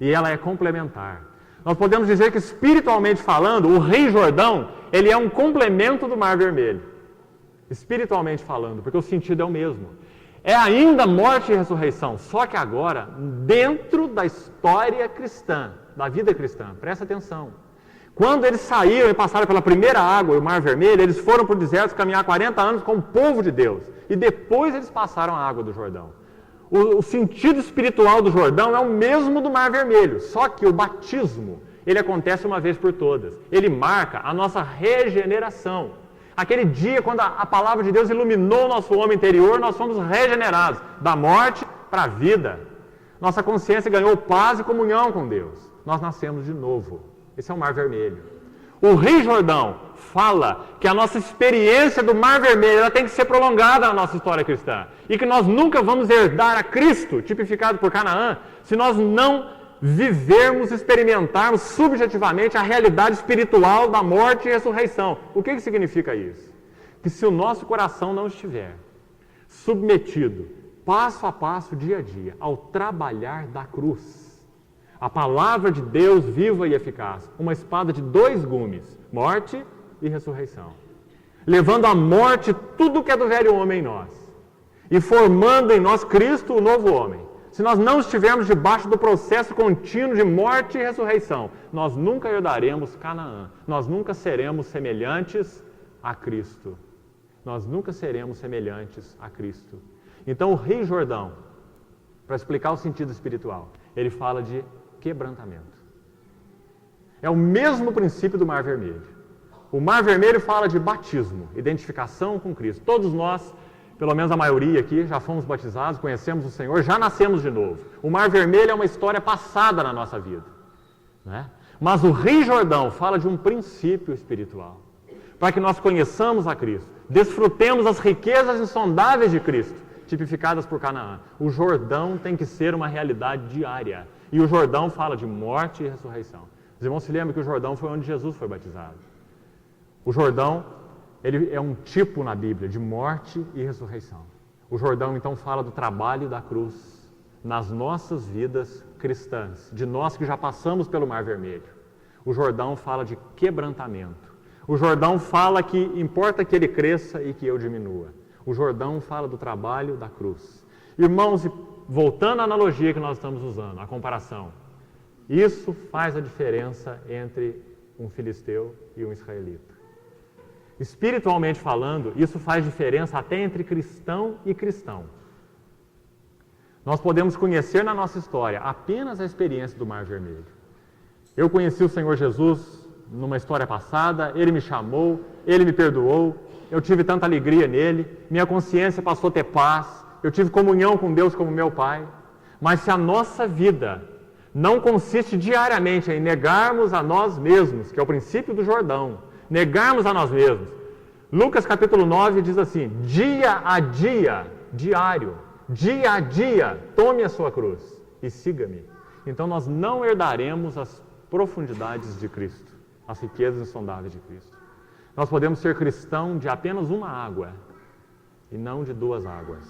E ela é complementar. Nós podemos dizer que, espiritualmente falando, o Rio Jordão, ele é um complemento do Mar Vermelho. Espiritualmente falando, porque o sentido é o mesmo. É ainda morte e ressurreição, só que agora dentro da história cristã, da vida cristã. Presta atenção. Quando eles saíram e passaram pela primeira água, o Mar Vermelho, eles foram para o deserto caminhar 40 anos com o povo de Deus. E depois eles passaram a água do Jordão. O sentido espiritual do Jordão é o mesmo do Mar Vermelho, só que o batismo, ele acontece uma vez por todas. Ele marca a nossa regeneração. Aquele dia, quando a palavra de Deus iluminou o nosso homem interior, nós fomos regenerados, da morte para a vida. Nossa consciência ganhou paz e comunhão com Deus. Nós nascemos de novo. Esse é o Mar Vermelho. O Rio Jordão fala que a nossa experiência do Mar Vermelho ela tem que ser prolongada na nossa história cristã. E que nós nunca vamos herdar a Cristo, tipificado por Canaã, se nós não vivermos, experimentarmos subjetivamente a realidade espiritual da morte e ressurreição. O que significa isso? Que se o nosso coração não estiver submetido, passo a passo, dia a dia, ao trabalhar da cruz, a palavra de Deus viva e eficaz, uma espada de 2 gumes, morte e ressurreição, levando à morte tudo que é do velho homem em nós, e formando em nós Cristo, o novo homem. Se nós não estivermos debaixo do processo contínuo de morte e ressurreição, nós nunca herdaremos Canaã. Nós nunca seremos semelhantes a Cristo. Nós nunca seremos semelhantes a Cristo. Então, o Rio Jordão, para explicar o sentido espiritual, ele fala de quebrantamento. É o mesmo princípio do Mar Vermelho. O Mar Vermelho fala de batismo, identificação com Cristo. Todos nós, pelo menos a maioria aqui, já fomos batizados, conhecemos o Senhor, já nascemos de novo. O Mar Vermelho é uma história passada na nossa vida. Né? Mas o Rio Jordão fala de um princípio espiritual. Para que nós conheçamos a Cristo, desfrutemos as riquezas insondáveis de Cristo, tipificadas por Canaã. O Jordão tem que ser uma realidade diária. E o Jordão fala de morte e ressurreição. Os irmãos se lembram que o Jordão foi onde Jesus foi batizado. O Jordão, ele é um tipo na Bíblia de morte e ressurreição. O Jordão, então, fala do trabalho da cruz nas nossas vidas cristãs, de nós que já passamos pelo Mar Vermelho. O Jordão fala de quebrantamento. O Jordão fala que importa que ele cresça e que eu diminua. O Jordão fala do trabalho da cruz. Irmãos, voltando à analogia que nós estamos usando, a comparação, isso faz a diferença entre um filisteu e um israelita. Espiritualmente falando, isso faz diferença até entre cristão e cristão. Nós podemos conhecer na nossa história apenas a experiência do Mar Vermelho. Eu conheci o Senhor Jesus numa história passada, Ele me chamou, Ele me perdoou, eu tive tanta alegria nele, minha consciência passou a ter paz, eu tive comunhão com Deus como meu Pai. Mas se a nossa vida não consiste diariamente em negarmos a nós mesmos, que é o princípio do Jordão, negarmos a nós mesmos. Lucas capítulo 9 diz assim, dia a dia, diário, dia a dia, tome a sua cruz e siga-me. Então nós não herdaremos as profundidades de Cristo, as riquezas insondáveis de Cristo. Nós podemos ser cristão de apenas uma água e não de duas águas.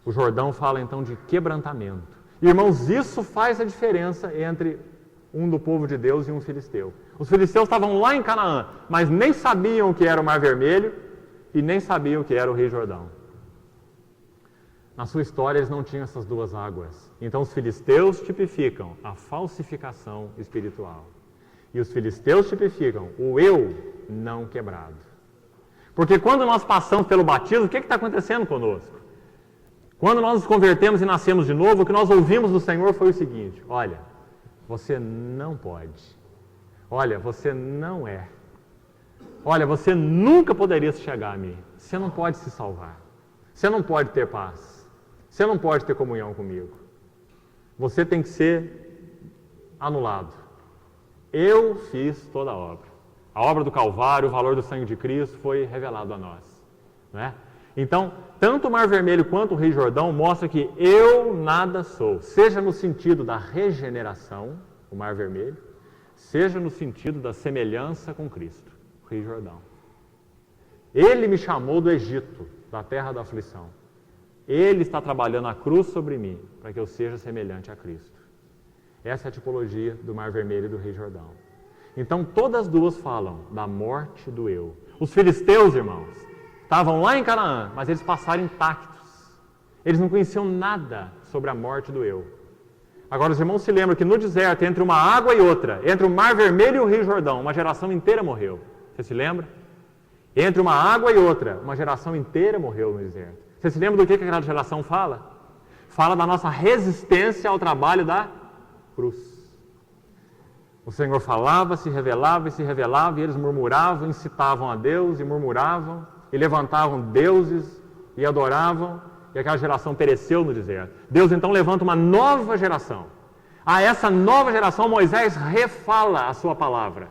O Jordão fala então de quebrantamento. Irmãos, isso faz a diferença entre um do povo de Deus e um filisteu. Os filisteus estavam lá em Canaã, mas nem sabiam o que era o Mar Vermelho e nem sabiam o que era o Rio Jordão. Na sua história eles não tinham essas duas águas. Então os filisteus tipificam a falsificação espiritual. E os filisteus tipificam o eu não quebrado. Porque quando nós passamos pelo batismo, o que está acontecendo conosco? Quando nós nos convertemos e nascemos de novo, o que nós ouvimos do Senhor foi o seguinte: olha, você não pode. Olha, você não é. Olha, você nunca poderia chegar a mim. Você não pode se salvar. Você não pode ter paz. Você não pode ter comunhão comigo. Você tem que ser anulado. Eu fiz toda a obra. A obra do Calvário, o valor do sangue de Cristo foi revelado a nós. Não é? Então, tanto o Mar Vermelho quanto o Rio Jordão mostram que eu nada sou. Seja no sentido da regeneração, o Mar Vermelho, seja no sentido da semelhança com Cristo, o Rio Jordão. Ele me chamou do Egito, da terra da aflição. Ele está trabalhando a cruz sobre mim, para que eu seja semelhante a Cristo. Essa é a tipologia do Mar Vermelho e do Rio Jordão. Então, todas as duas falam da morte do eu. Os filisteus, irmãos, estavam lá em Canaã, mas eles passaram intactos. Eles não conheciam nada sobre a morte do eu. Agora, os irmãos se lembram que no deserto, entre uma água e outra, entre o Mar Vermelho e o Rio Jordão, uma geração inteira morreu. Você se lembra? Entre uma água e outra, uma geração inteira morreu no deserto. Você se lembra do que aquela geração fala? Fala da nossa resistência ao trabalho da cruz. O Senhor falava, se revelava, e eles murmuravam, incitavam a Deus, e murmuravam, e levantavam deuses, e adoravam, e aquela geração pereceu no deserto. Deus então levanta uma nova geração. A essa nova geração, Moisés refala a sua palavra.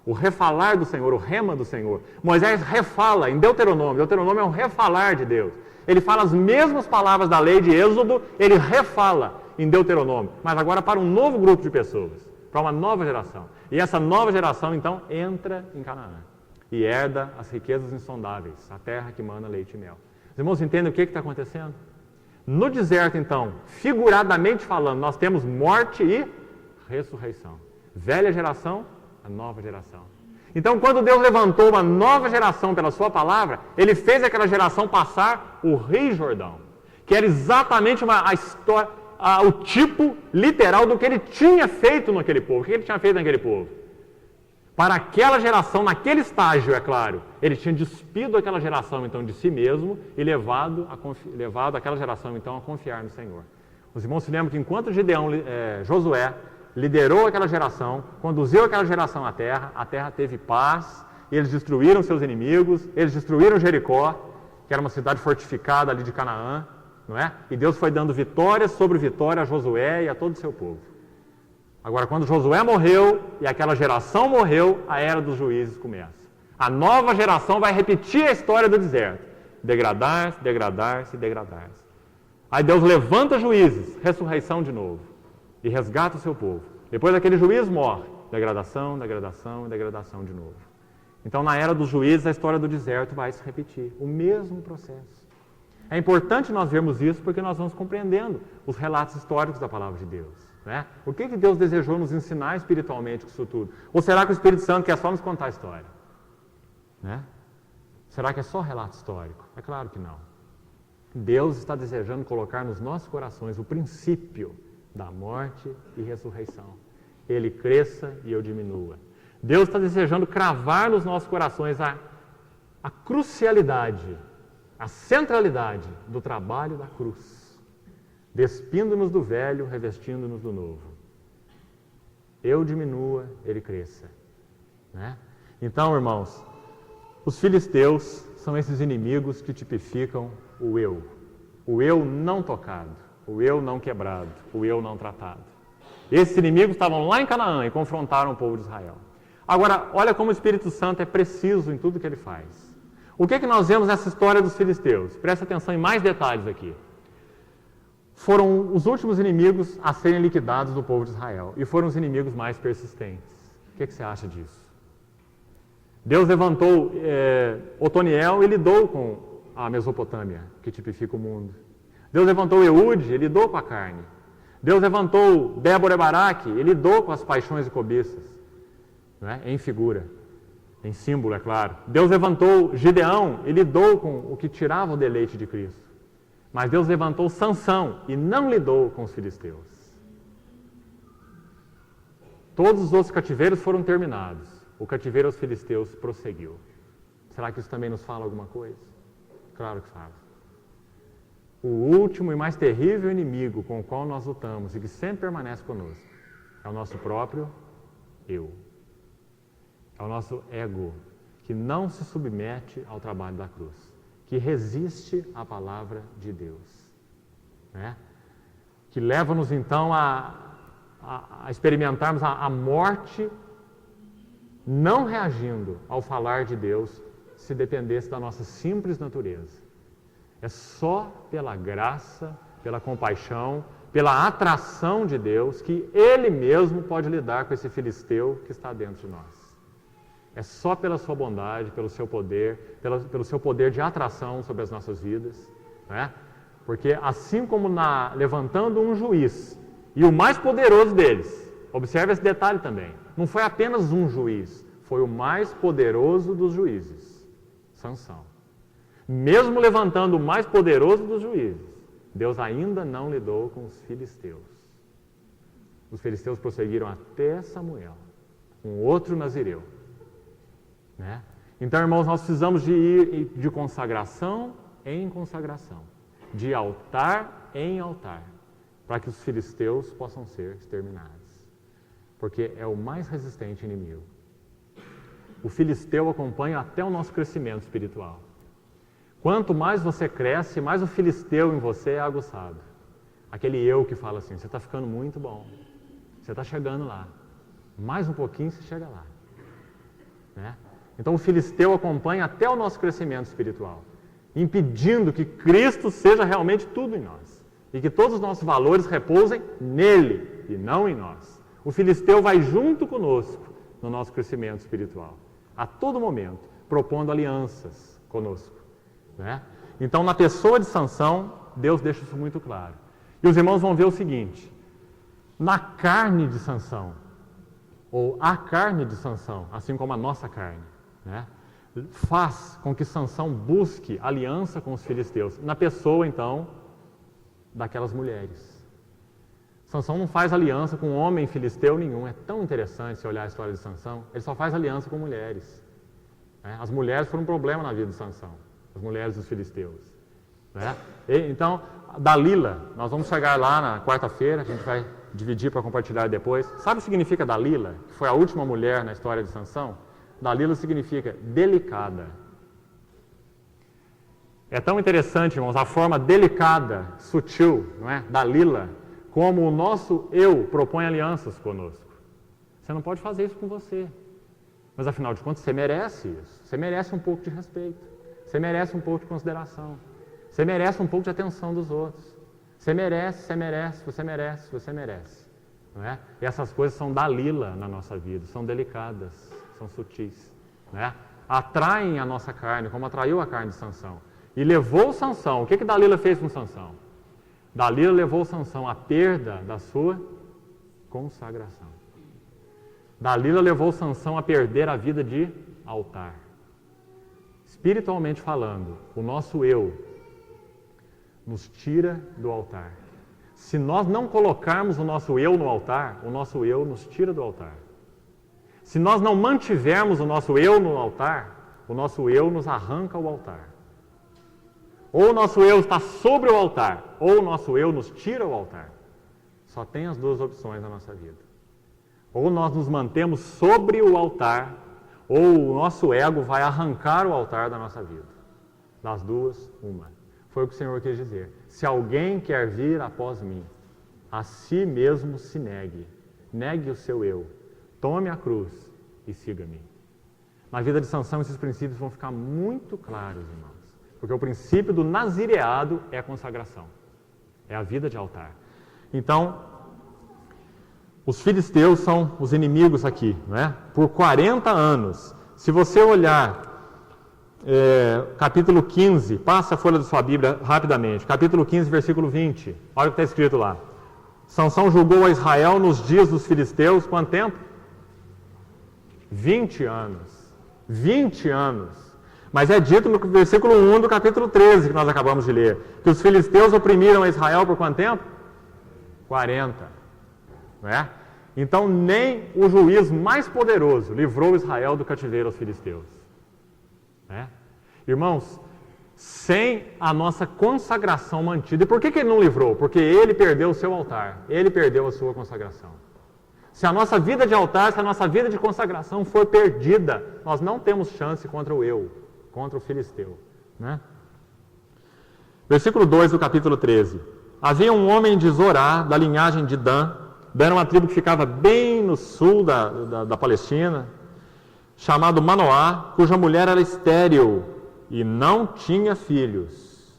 O refalar do Senhor, o rema do Senhor. Moisés refala em Deuteronômio. Deuteronômio é um refalar de Deus. Ele fala as mesmas palavras da lei de Êxodo, ele refala em Deuteronômio. Mas agora para um novo grupo de pessoas, para uma nova geração. E essa nova geração, então, entra em Canaã e herda as riquezas insondáveis, a terra que mana leite e mel. Os irmãos entendem o que está acontecendo? No deserto, então, figuradamente falando, nós temos morte e ressurreição. Velha geração, a nova geração. Então, quando Deus levantou uma nova geração pela sua palavra, Ele fez aquela geração passar o Rio Jordão, que era exatamente a história, o tipo literal do que Ele tinha feito naquele povo. O que Ele tinha feito naquele povo? Para aquela geração, naquele estágio, é claro, Ele tinha despido aquela geração, então, de si mesmo e levado aquela geração, então, a confiar no Senhor. Os irmãos se lembram que enquanto Josué liderou aquela geração, conduziu aquela geração à terra, a terra teve paz, eles destruíram seus inimigos, eles destruíram Jericó, que era uma cidade fortificada ali de Canaã, não é? E Deus foi dando vitória sobre vitória a Josué e a todo o seu povo. Agora, quando Josué morreu e aquela geração morreu, a era dos juízes começa. A nova geração vai repetir a história do deserto. Degradar-se, degradar-se, degradar-se. Aí Deus levanta juízes, ressurreição de novo. E resgata o seu povo. Depois daquele juiz morre. Degradação, degradação e degradação de novo. Então, na era dos juízes, a história do deserto vai se repetir. O mesmo processo. É importante nós vermos isso porque nós vamos compreendendo os relatos históricos da palavra de Deus. Né? O que Deus desejou nos ensinar espiritualmente com isso tudo? Ou será que o Espírito Santo quer só nos contar a história? Né? Será que é só relato histórico? É claro que não. Deus está desejando colocar nos nossos corações o princípio da morte e ressurreição. Ele cresça e eu diminua. Deus está desejando cravar nos nossos corações a crucialidade, a centralidade do trabalho da cruz, despindo-nos do velho, revestindo-nos do novo. Eu diminua, ele cresça. Né? Então, irmãos, os filisteus são esses inimigos que tipificam o eu não tocado, o eu não quebrado, o eu não tratado. Esses inimigos estavam lá em Canaã e confrontaram o povo de Israel. Agora, olha como o Espírito Santo é preciso em tudo que ele faz. O que nós vemos nessa história dos filisteus? Presta atenção em mais detalhes aqui. Foram os últimos inimigos a serem liquidados do povo de Israel. E foram os inimigos mais persistentes. O que você acha disso? Deus levantou Otoniel e lidou com a Mesopotâmia, que tipifica o mundo. Deus levantou Eude e lidou com a carne. Deus levantou Débora e Baraque e lidou com as paixões e cobiças. Não é? Em figura, em símbolo, é claro. Deus levantou Gideão e lidou com o que tirava o deleite de Cristo. Mas Deus levantou Sansão e não lidou com os filisteus. Todos os outros cativeiros foram terminados. O cativeiro aos filisteus prosseguiu. Será que isso também nos fala alguma coisa? Claro que fala. O último e mais terrível inimigo com o qual nós lutamos e que sempre permanece conosco é o nosso próprio eu. É o nosso ego, que não se submete ao trabalho da cruz, que resiste à palavra de Deus, né? Que leva-nos então a experimentarmos a morte, não reagindo ao falar de Deus, se dependesse da nossa simples natureza. É só pela graça, pela compaixão, pela atração de Deus que Ele mesmo pode lidar com esse filisteu que está dentro de nós. É só pela sua bondade, pelo seu poder, pelo seu poder de atração sobre as nossas vidas, né? Porque assim como levantando um juiz, e o mais poderoso deles, observe esse detalhe também, não foi apenas um juiz, foi o mais poderoso dos juízes, Sansão. Mesmo levantando o mais poderoso dos juízes, Deus ainda não lidou com os filisteus. Os filisteus prosseguiram até Samuel, um outro nazireu. Né? Então, irmãos, nós precisamos de ir de consagração em consagração, de altar em altar, para que os filisteus possam ser exterminados. Porque é o mais resistente inimigo. O filisteu acompanha até o nosso crescimento espiritual. Quanto mais você cresce, mais o filisteu em você é aguçado. Aquele eu que fala assim, você está ficando muito bom, você está chegando lá, mais um pouquinho você chega lá. Né? Então o filisteu acompanha até o nosso crescimento espiritual, impedindo que Cristo seja realmente tudo em nós, e que todos os nossos valores repousem nele e não em nós. O filisteu vai junto conosco no nosso crescimento espiritual, a todo momento, propondo alianças conosco. Né? Então, na pessoa de Sansão, Deus deixa isso muito claro. E os irmãos vão ver o seguinte: na carne de Sansão, ou a carne de Sansão, assim como a nossa carne, né, faz com que Sansão busque aliança com os filisteus. Na pessoa, então, daquelas mulheres. Sansão não faz aliança com homem filisteu nenhum. É tão interessante se olhar a história de Sansão. Ele só faz aliança com mulheres. Né? As mulheres foram um problema na vida de Sansão. As mulheres dos filisteus. Né? Então, Dalila, nós vamos chegar lá na quarta-feira, a gente vai dividir para compartilhar depois. Sabe o que significa Dalila, que foi a última mulher na história de Sansão? Dalila significa delicada. É tão interessante, irmãos, a forma delicada, sutil, não é? Dalila, como o nosso eu propõe alianças conosco. Você não pode fazer isso com você. Mas, afinal de contas, você merece isso. Você merece um pouco de respeito. Você merece um pouco de consideração. Você merece um pouco de atenção dos outros. Você merece, você merece, você merece, você merece. Não é? E essas coisas são Dalila na nossa vida, são delicadas, são sutis. Não é? Atraem a nossa carne, como atraiu a carne de Sansão. E levou Sansão. O que Dalila fez com Sansão? Dalila levou Sansão à perda da sua consagração. Dalila levou Sansão a perder a vida de altar. Espiritualmente falando, o nosso eu nos tira do altar. Se nós não colocarmos o nosso eu no altar, o nosso eu nos tira do altar. Se nós não mantivermos o nosso eu no altar, o nosso eu nos arranca o altar. Ou o nosso eu está sobre o altar, ou o nosso eu nos tira o altar. Só tem as duas opções na nossa vida. Ou nós nos mantemos sobre o altar, ou o nosso ego vai arrancar o altar da nossa vida. Das duas, uma. Foi o que o Senhor quis dizer. Se alguém quer vir após mim, a si mesmo se negue. Negue o seu eu. Tome a cruz e siga-me. Na vida de Sansão, esses princípios vão ficar muito claros, irmãos. Porque o princípio do nazireado é a consagração. É a vida de altar. Então, os filisteus são os inimigos aqui, não é? Por 40 anos. Se você olhar capítulo 15, passa a folha da sua Bíblia rapidamente. Capítulo 15, versículo 20. Olha o que está escrito lá. Sansão julgou a Israel nos dias dos filisteus, quanto tempo? 20 anos. 20 anos. Mas é dito no versículo 1 do capítulo 13, que nós acabamos de ler, que os filisteus oprimiram a Israel por quanto tempo? 40. Não é? Então, nem o juiz mais poderoso livrou Israel do cativeiro aos filisteus. Né? Irmãos, sem a nossa consagração mantida. E por que ele não livrou? Porque ele perdeu o seu altar, ele perdeu a sua consagração. Se a nossa vida de altar, se a nossa vida de consagração for perdida, nós não temos chance contra o eu, contra o filisteu. Né? Versículo 2 do capítulo 13. Havia um homem de Zorá, da linhagem de Dan. Dan era uma tribo que ficava bem no sul da Palestina, chamado Manoá, cuja mulher era estéril e não tinha filhos.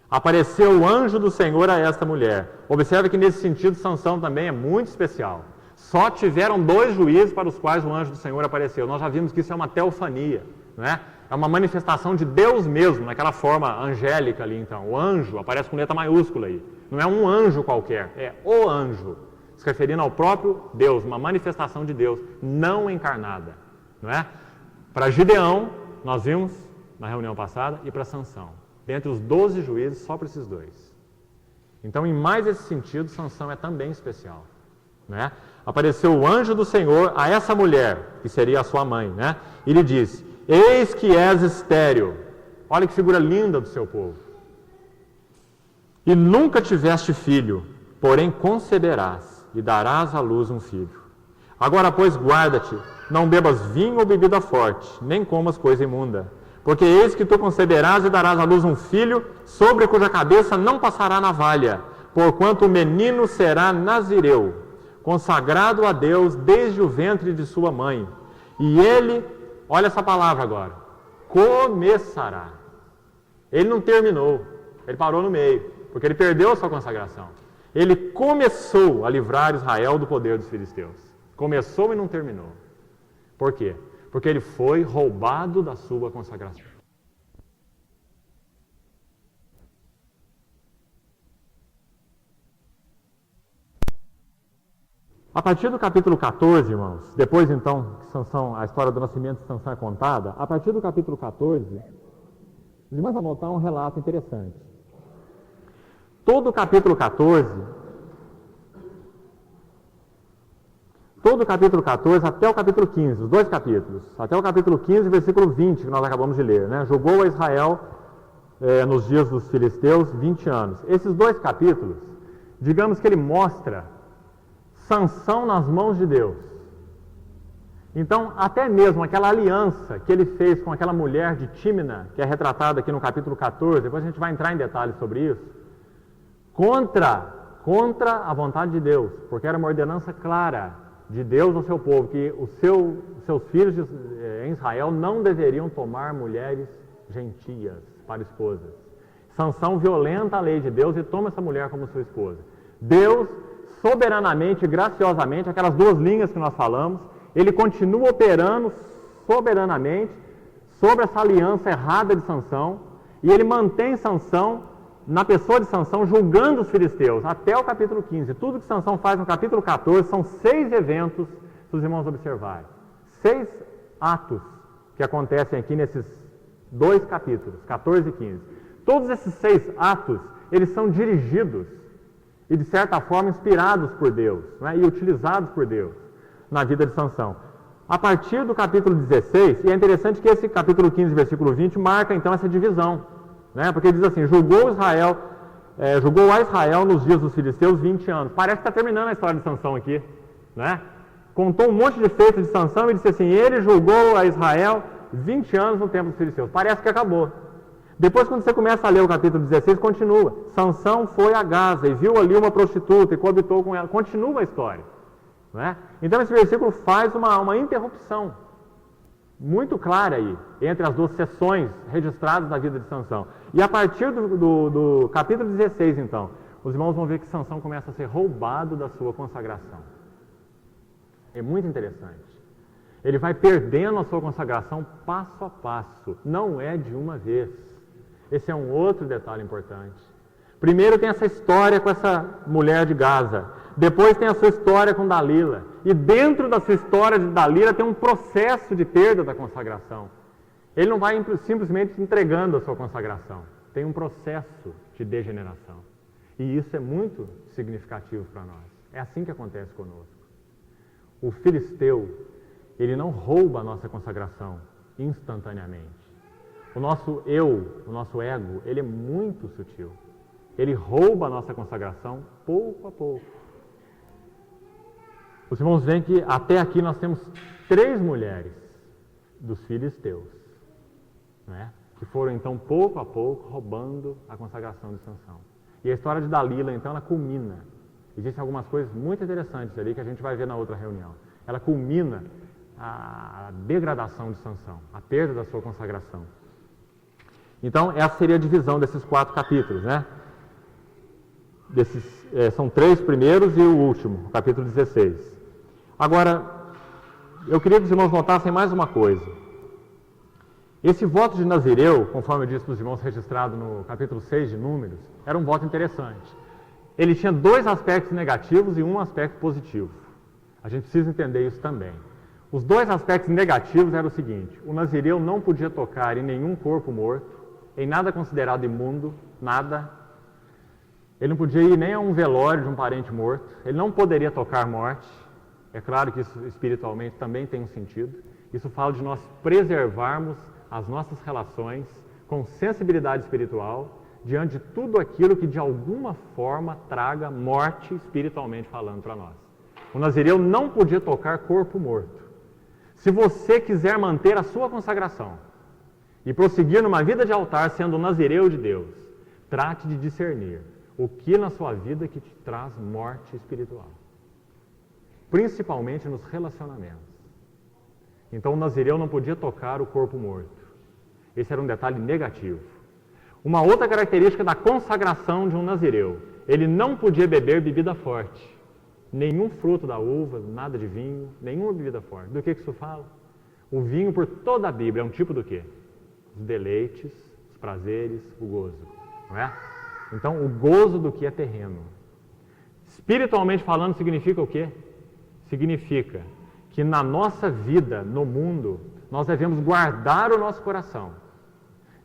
Apareceu o anjo do Senhor a esta mulher. Observe que nesse sentido Sansão também é muito especial. Só tiveram 2 juízes para os quais o anjo do Senhor apareceu. Nós já vimos que isso é uma teofania, não é? É uma manifestação de Deus mesmo, naquela forma angélica ali então. O anjo aparece com letra maiúscula aí. Não é um anjo qualquer, é o anjo. Se referindo ao próprio Deus, uma manifestação de Deus não encarnada. Não é? Para Gideão, nós vimos na reunião passada, e para Sansão. Dentre os 12 juízes, só para esses 2. Então, em mais esse sentido, Sansão é também especial. Né? Apareceu o anjo do Senhor a essa mulher, que seria a sua mãe, né? E lhe disse: eis que és estéril. Olha que figura linda do seu povo. E nunca tiveste filho, porém conceberás e darás à luz um filho. Agora, pois, guarda-te, não bebas vinho ou bebida forte, nem comas coisa imunda. Porque eis que tu conceberás e darás à luz um filho, sobre cuja cabeça não passará navalha, porquanto o menino será nazireu, consagrado a Deus desde o ventre de sua mãe. E ele, olha essa palavra agora, começará. Ele não terminou, ele parou no meio, porque ele perdeu a sua consagração. Ele começou a livrar Israel do poder dos filisteus. Começou e não terminou. Por quê? Porque ele foi roubado da sua consagração. A partir do capítulo 14, irmãos, depois então que Sansão, a história do nascimento de Sansão é contada, a partir do capítulo 14, os irmãos vão notar um relato interessante. Todo o capítulo 14 até o capítulo 15, os 2 capítulos, até o capítulo 15, versículo 20, que nós acabamos de ler, né? Julgou a Israel nos dias dos filisteus 20 anos. Esses 2 capítulos, digamos que ele mostra Sansão nas mãos de Deus. Então, até mesmo aquela aliança que ele fez com aquela mulher de Tímina, que é retratada aqui no capítulo 14, depois a gente vai entrar em detalhes sobre isso, contra a vontade de Deus, porque era uma ordenança clara de Deus ao seu povo, que os seus filhos em Israel não deveriam tomar mulheres gentias para esposas. Sansão violenta a lei de Deus e toma essa mulher como sua esposa. Deus, soberanamente e graciosamente, aquelas 2 linhas que nós falamos, ele continua operando soberanamente sobre essa aliança errada de Sansão, e ele mantém Sansão, na pessoa de Sansão, julgando os filisteus, até o capítulo 15. Tudo que Sansão faz no capítulo 14 são 6 eventos, se os irmãos observarem. 6 atos que acontecem aqui nesses 2 capítulos, 14 e 15. Todos esses 6 atos, eles são dirigidos e, de certa forma, inspirados por Deus, né, e utilizados por Deus na vida de Sansão. A partir do capítulo 16, e é interessante que esse capítulo 15, versículo 20, marca então essa divisão. Né? Porque diz assim, julgou a Israel nos dias dos filisteus 20 anos. Parece que está terminando a história de Sansão aqui. Né? Contou um monte de feitos de Sansão e disse assim, ele julgou a Israel 20 anos no tempo dos filisteus. Parece que acabou. Depois, quando você começa a ler o capítulo 16, continua. Sansão foi a Gaza e viu ali uma prostituta e coabitou com ela. Continua a história. Não é? Então esse versículo faz uma interrupção muito clara aí, entre as duas sessões registradas da vida de Sansão. E a partir do capítulo 16, então, os irmãos vão ver que Sansão começa a ser roubado da sua consagração. É muito interessante. Ele vai perdendo a sua consagração passo a passo, não é de uma vez. Esse é um outro detalhe importante. Primeiro tem essa história com essa mulher de Gaza, depois tem a sua história com Dalila, e dentro da sua história de Dalila tem um processo de perda da consagração. Ele não vai simplesmente entregando a sua consagração, tem um processo de degeneração. E isso é muito significativo para nós. É assim que acontece conosco. O filisteu, ele não rouba a nossa consagração instantaneamente. O nosso eu, o nosso ego, ele é muito sutil. Ele rouba a nossa consagração pouco a pouco. Os irmãos veem que até aqui nós temos 3 mulheres dos filisteus, né? Que foram então pouco a pouco roubando a consagração de Sansão. E a história de Dalila então ela culmina. Existem algumas coisas muito interessantes ali que a gente vai ver na outra reunião. Ela culmina a degradação de Sansão, a perda da sua consagração. Então essa seria a divisão desses 4 capítulos, né? São 3 primeiros e o último, o capítulo 16. Agora, eu queria que os irmãos notassem mais uma coisa. Esse voto de Nazireu, conforme eu disse para os irmãos registrado no capítulo 6 de Números, era um voto interessante. Ele tinha 2 aspectos negativos e um aspecto positivo. A gente precisa entender isso também. Os 2 aspectos negativos eram o seguinte: o Nazireu não podia tocar em nenhum corpo morto, em nada considerado imundo, nada. Ele não podia ir nem a um velório de um parente morto, ele não poderia tocar morte. É claro que isso espiritualmente também tem um sentido. Isso fala de nós preservarmos as nossas relações com sensibilidade espiritual diante de tudo aquilo que de alguma forma traga morte espiritualmente falando para nós. O Nazireu não podia tocar corpo morto. Se você quiser manter a sua consagração e prosseguir numa vida de altar sendo o Nazireu de Deus, trate de discernir o que na sua vida que te traz morte espiritual. Principalmente nos relacionamentos. Então o Nazireu não podia tocar o corpo morto. Esse era um detalhe negativo. Uma outra característica da consagração de um Nazireu: ele não podia beber bebida forte. Nenhum fruto da uva, nada de vinho, nenhuma bebida forte. Do que isso fala? O vinho, por toda a Bíblia, é um tipo do quê? Os deleites, os prazeres, o gozo. Não é? Então, o gozo do que é terreno. Espiritualmente falando, significa o quê? Significa que na nossa vida, no mundo, nós devemos guardar o nosso coração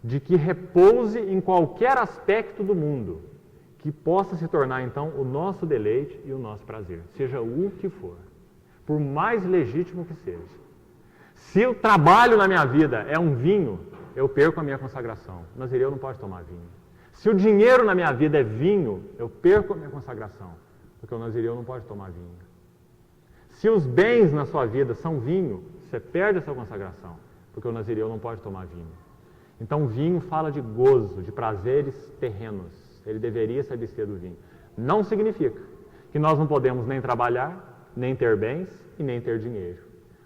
de que repouse em qualquer aspecto do mundo que possa se tornar, então, o nosso deleite e o nosso prazer, seja o que for, por mais legítimo que seja. Se o trabalho na minha vida é um vinho, eu perco a minha consagração. O Nazireu não pode tomar vinho. Se o dinheiro na minha vida é vinho, eu perco a minha consagração, porque o Nazireu não pode tomar vinho. Se os bens na sua vida são vinho, você perde a sua consagração, porque o Nazireu não pode tomar vinho. Então, vinho fala de gozo, de prazeres terrenos. Ele deveria se abster do vinho. Não significa que nós não podemos nem trabalhar, nem ter bens e nem ter dinheiro.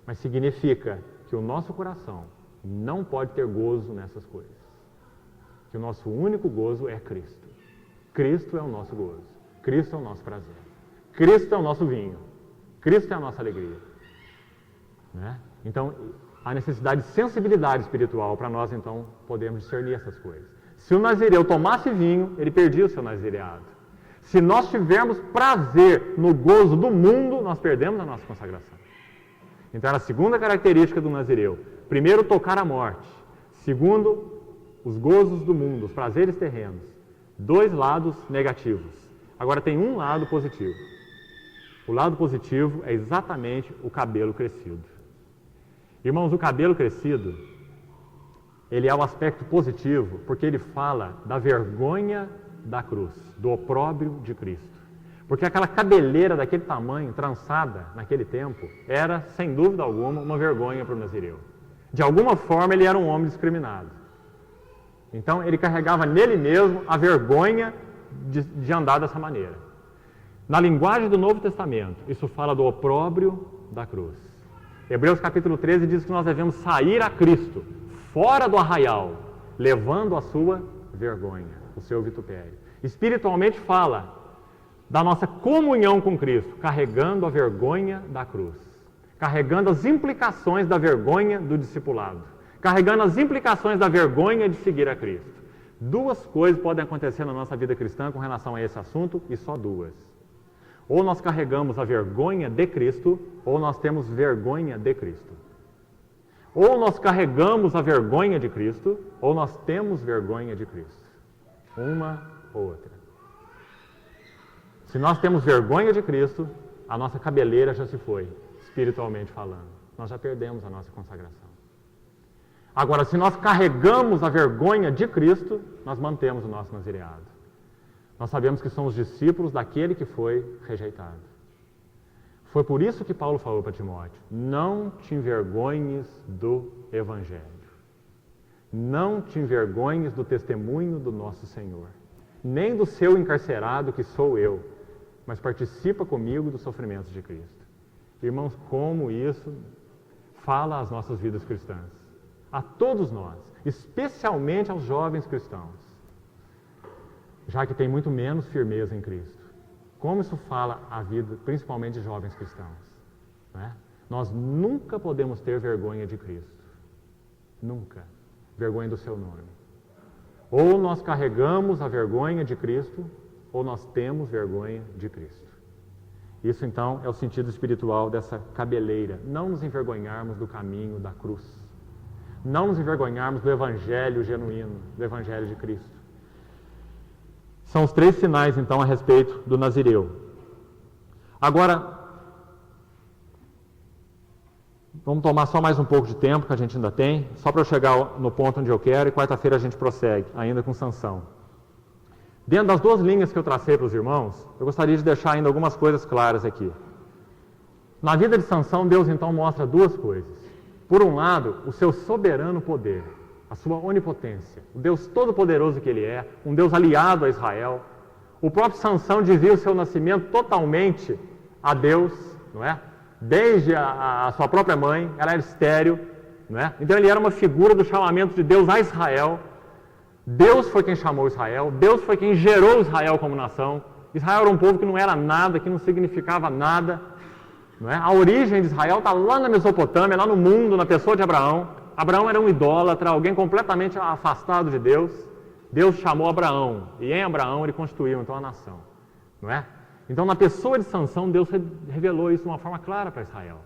Mas significa que o nosso coração não pode ter gozo nessas coisas. Que o nosso único gozo é Cristo. Cristo é o nosso gozo. Cristo é o nosso prazer. Cristo é o nosso vinho. Cristo é a nossa alegria. Né? Então, há necessidade de sensibilidade espiritual para nós, então, podermos discernir essas coisas. Se o Nazireu tomasse vinho, ele perdia o seu nazireado. Se nós tivermos prazer no gozo do mundo, nós perdemos a nossa consagração. Então, era a segunda característica do Nazireu. Primeiro, tocar a morte. Segundo, os gozos do mundo, os prazeres terrenos. 2 lados negativos. Agora, tem um lado positivo. O lado positivo é exatamente o cabelo crescido. Irmãos, o cabelo crescido, ele é o aspecto positivo, porque ele fala da vergonha da cruz, do opróbrio de Cristo. Porque aquela cabeleira daquele tamanho, trançada naquele tempo, era, sem dúvida alguma, uma vergonha para o Nazireu. De alguma forma, ele era um homem discriminado. Então, ele carregava nele mesmo a vergonha de andar dessa maneira. Na linguagem do Novo Testamento, isso fala do opróbrio da cruz. Hebreus capítulo 13 diz que nós devemos sair a Cristo, fora do arraial, levando a sua vergonha, o seu vitupério. Espiritualmente fala da nossa comunhão com Cristo, carregando a vergonha da cruz, carregando as implicações da vergonha do discipulado, carregando as implicações da vergonha de seguir a Cristo. Duas coisas podem acontecer na nossa vida cristã com relação a esse assunto, e só duas. Ou nós carregamos a vergonha de Cristo, ou nós temos vergonha de Cristo. Ou nós carregamos a vergonha de Cristo, ou nós temos vergonha de Cristo. Uma ou outra. Se nós temos vergonha de Cristo, a nossa cabeleira já se foi, espiritualmente falando. Nós já perdemos a nossa consagração. Agora, se nós carregamos a vergonha de Cristo, nós mantemos o nosso nazireado. Nós sabemos que somos discípulos daquele que foi rejeitado. Foi por isso que Paulo falou para Timóteo: não te envergonhes do Evangelho. Não te envergonhes do testemunho do nosso Senhor, nem do seu encarcerado que sou eu, mas participa comigo dos sofrimentos de Cristo. Irmãos, como isso fala às nossas vidas cristãs, a todos nós, especialmente aos jovens cristãos, já que tem muito menos firmeza em Cristo. Como isso fala à vida, principalmente de jovens cristãos, né? Nós nunca podemos ter vergonha de Cristo. Nunca. Vergonha do seu nome. Ou nós carregamos a vergonha de Cristo, ou nós temos vergonha de Cristo. Isso, então, é o sentido espiritual dessa cabeleira. Não nos envergonharmos do caminho da cruz. Não nos envergonharmos do Evangelho genuíno, do Evangelho de Cristo. São os três sinais, então, a respeito do Nazireu. Agora, vamos tomar só mais um pouco de tempo, que a gente ainda tem, só para eu chegar no ponto onde eu quero, e quarta-feira a gente prossegue, ainda com Sansão. Dentro das duas linhas que eu tracei para os irmãos, eu gostaria de deixar ainda algumas coisas claras aqui. Na vida de Sansão, Deus então mostra duas coisas. Por um lado, o seu soberano poder, a sua onipotência, o Deus todo-poderoso que Ele é, um Deus aliado a Israel. O próprio Sansão devia o seu nascimento totalmente a Deus, não é? Desde a sua própria mãe, ela era estéril, não é? Então ele era uma figura do chamamento de Deus a Israel. Deus foi quem chamou Israel, Deus foi quem gerou Israel como nação. Israel era um povo que não era nada, que não significava nada, não é? A origem de Israel está lá na Mesopotâmia, lá no mundo, na pessoa de Abraão. Abraão era um idólatra, alguém completamente afastado de Deus. Deus chamou Abraão, e em Abraão ele constituiu então a nação, não é? Então, na pessoa de Sansão, Deus revelou isso de uma forma clara para Israel.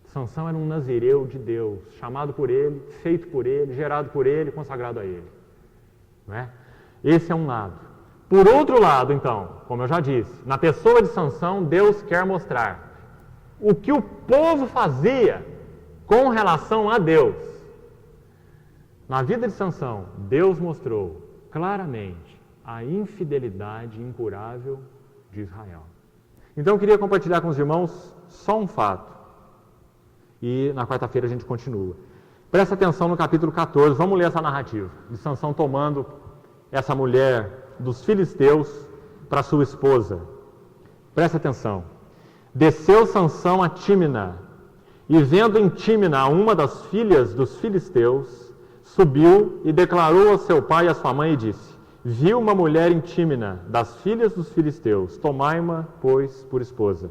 Sansão era um nazireu de Deus, chamado por Ele, feito por Ele, gerado por Ele, consagrado a Ele, não é? Esse é um lado. Por outro lado, então, como eu já disse, na pessoa de Sansão, Deus quer mostrar o que o povo fazia com relação a Deus. Na vida de Sansão, Deus mostrou claramente a infidelidade incurável de Israel. Então eu queria compartilhar com os irmãos só um fato. E na quarta-feira a gente continua. Presta atenção no capítulo 14, vamos ler essa narrativa de Sansão tomando essa mulher dos filisteus para sua esposa. Presta atenção. Desceu Sansão a Tímina, e vendo em Tímina uma das filhas dos filisteus, subiu e declarou a seu pai e a sua mãe e disse: vi uma mulher em Tímina, das filhas dos filisteus, tomai-ma, pois, por esposa.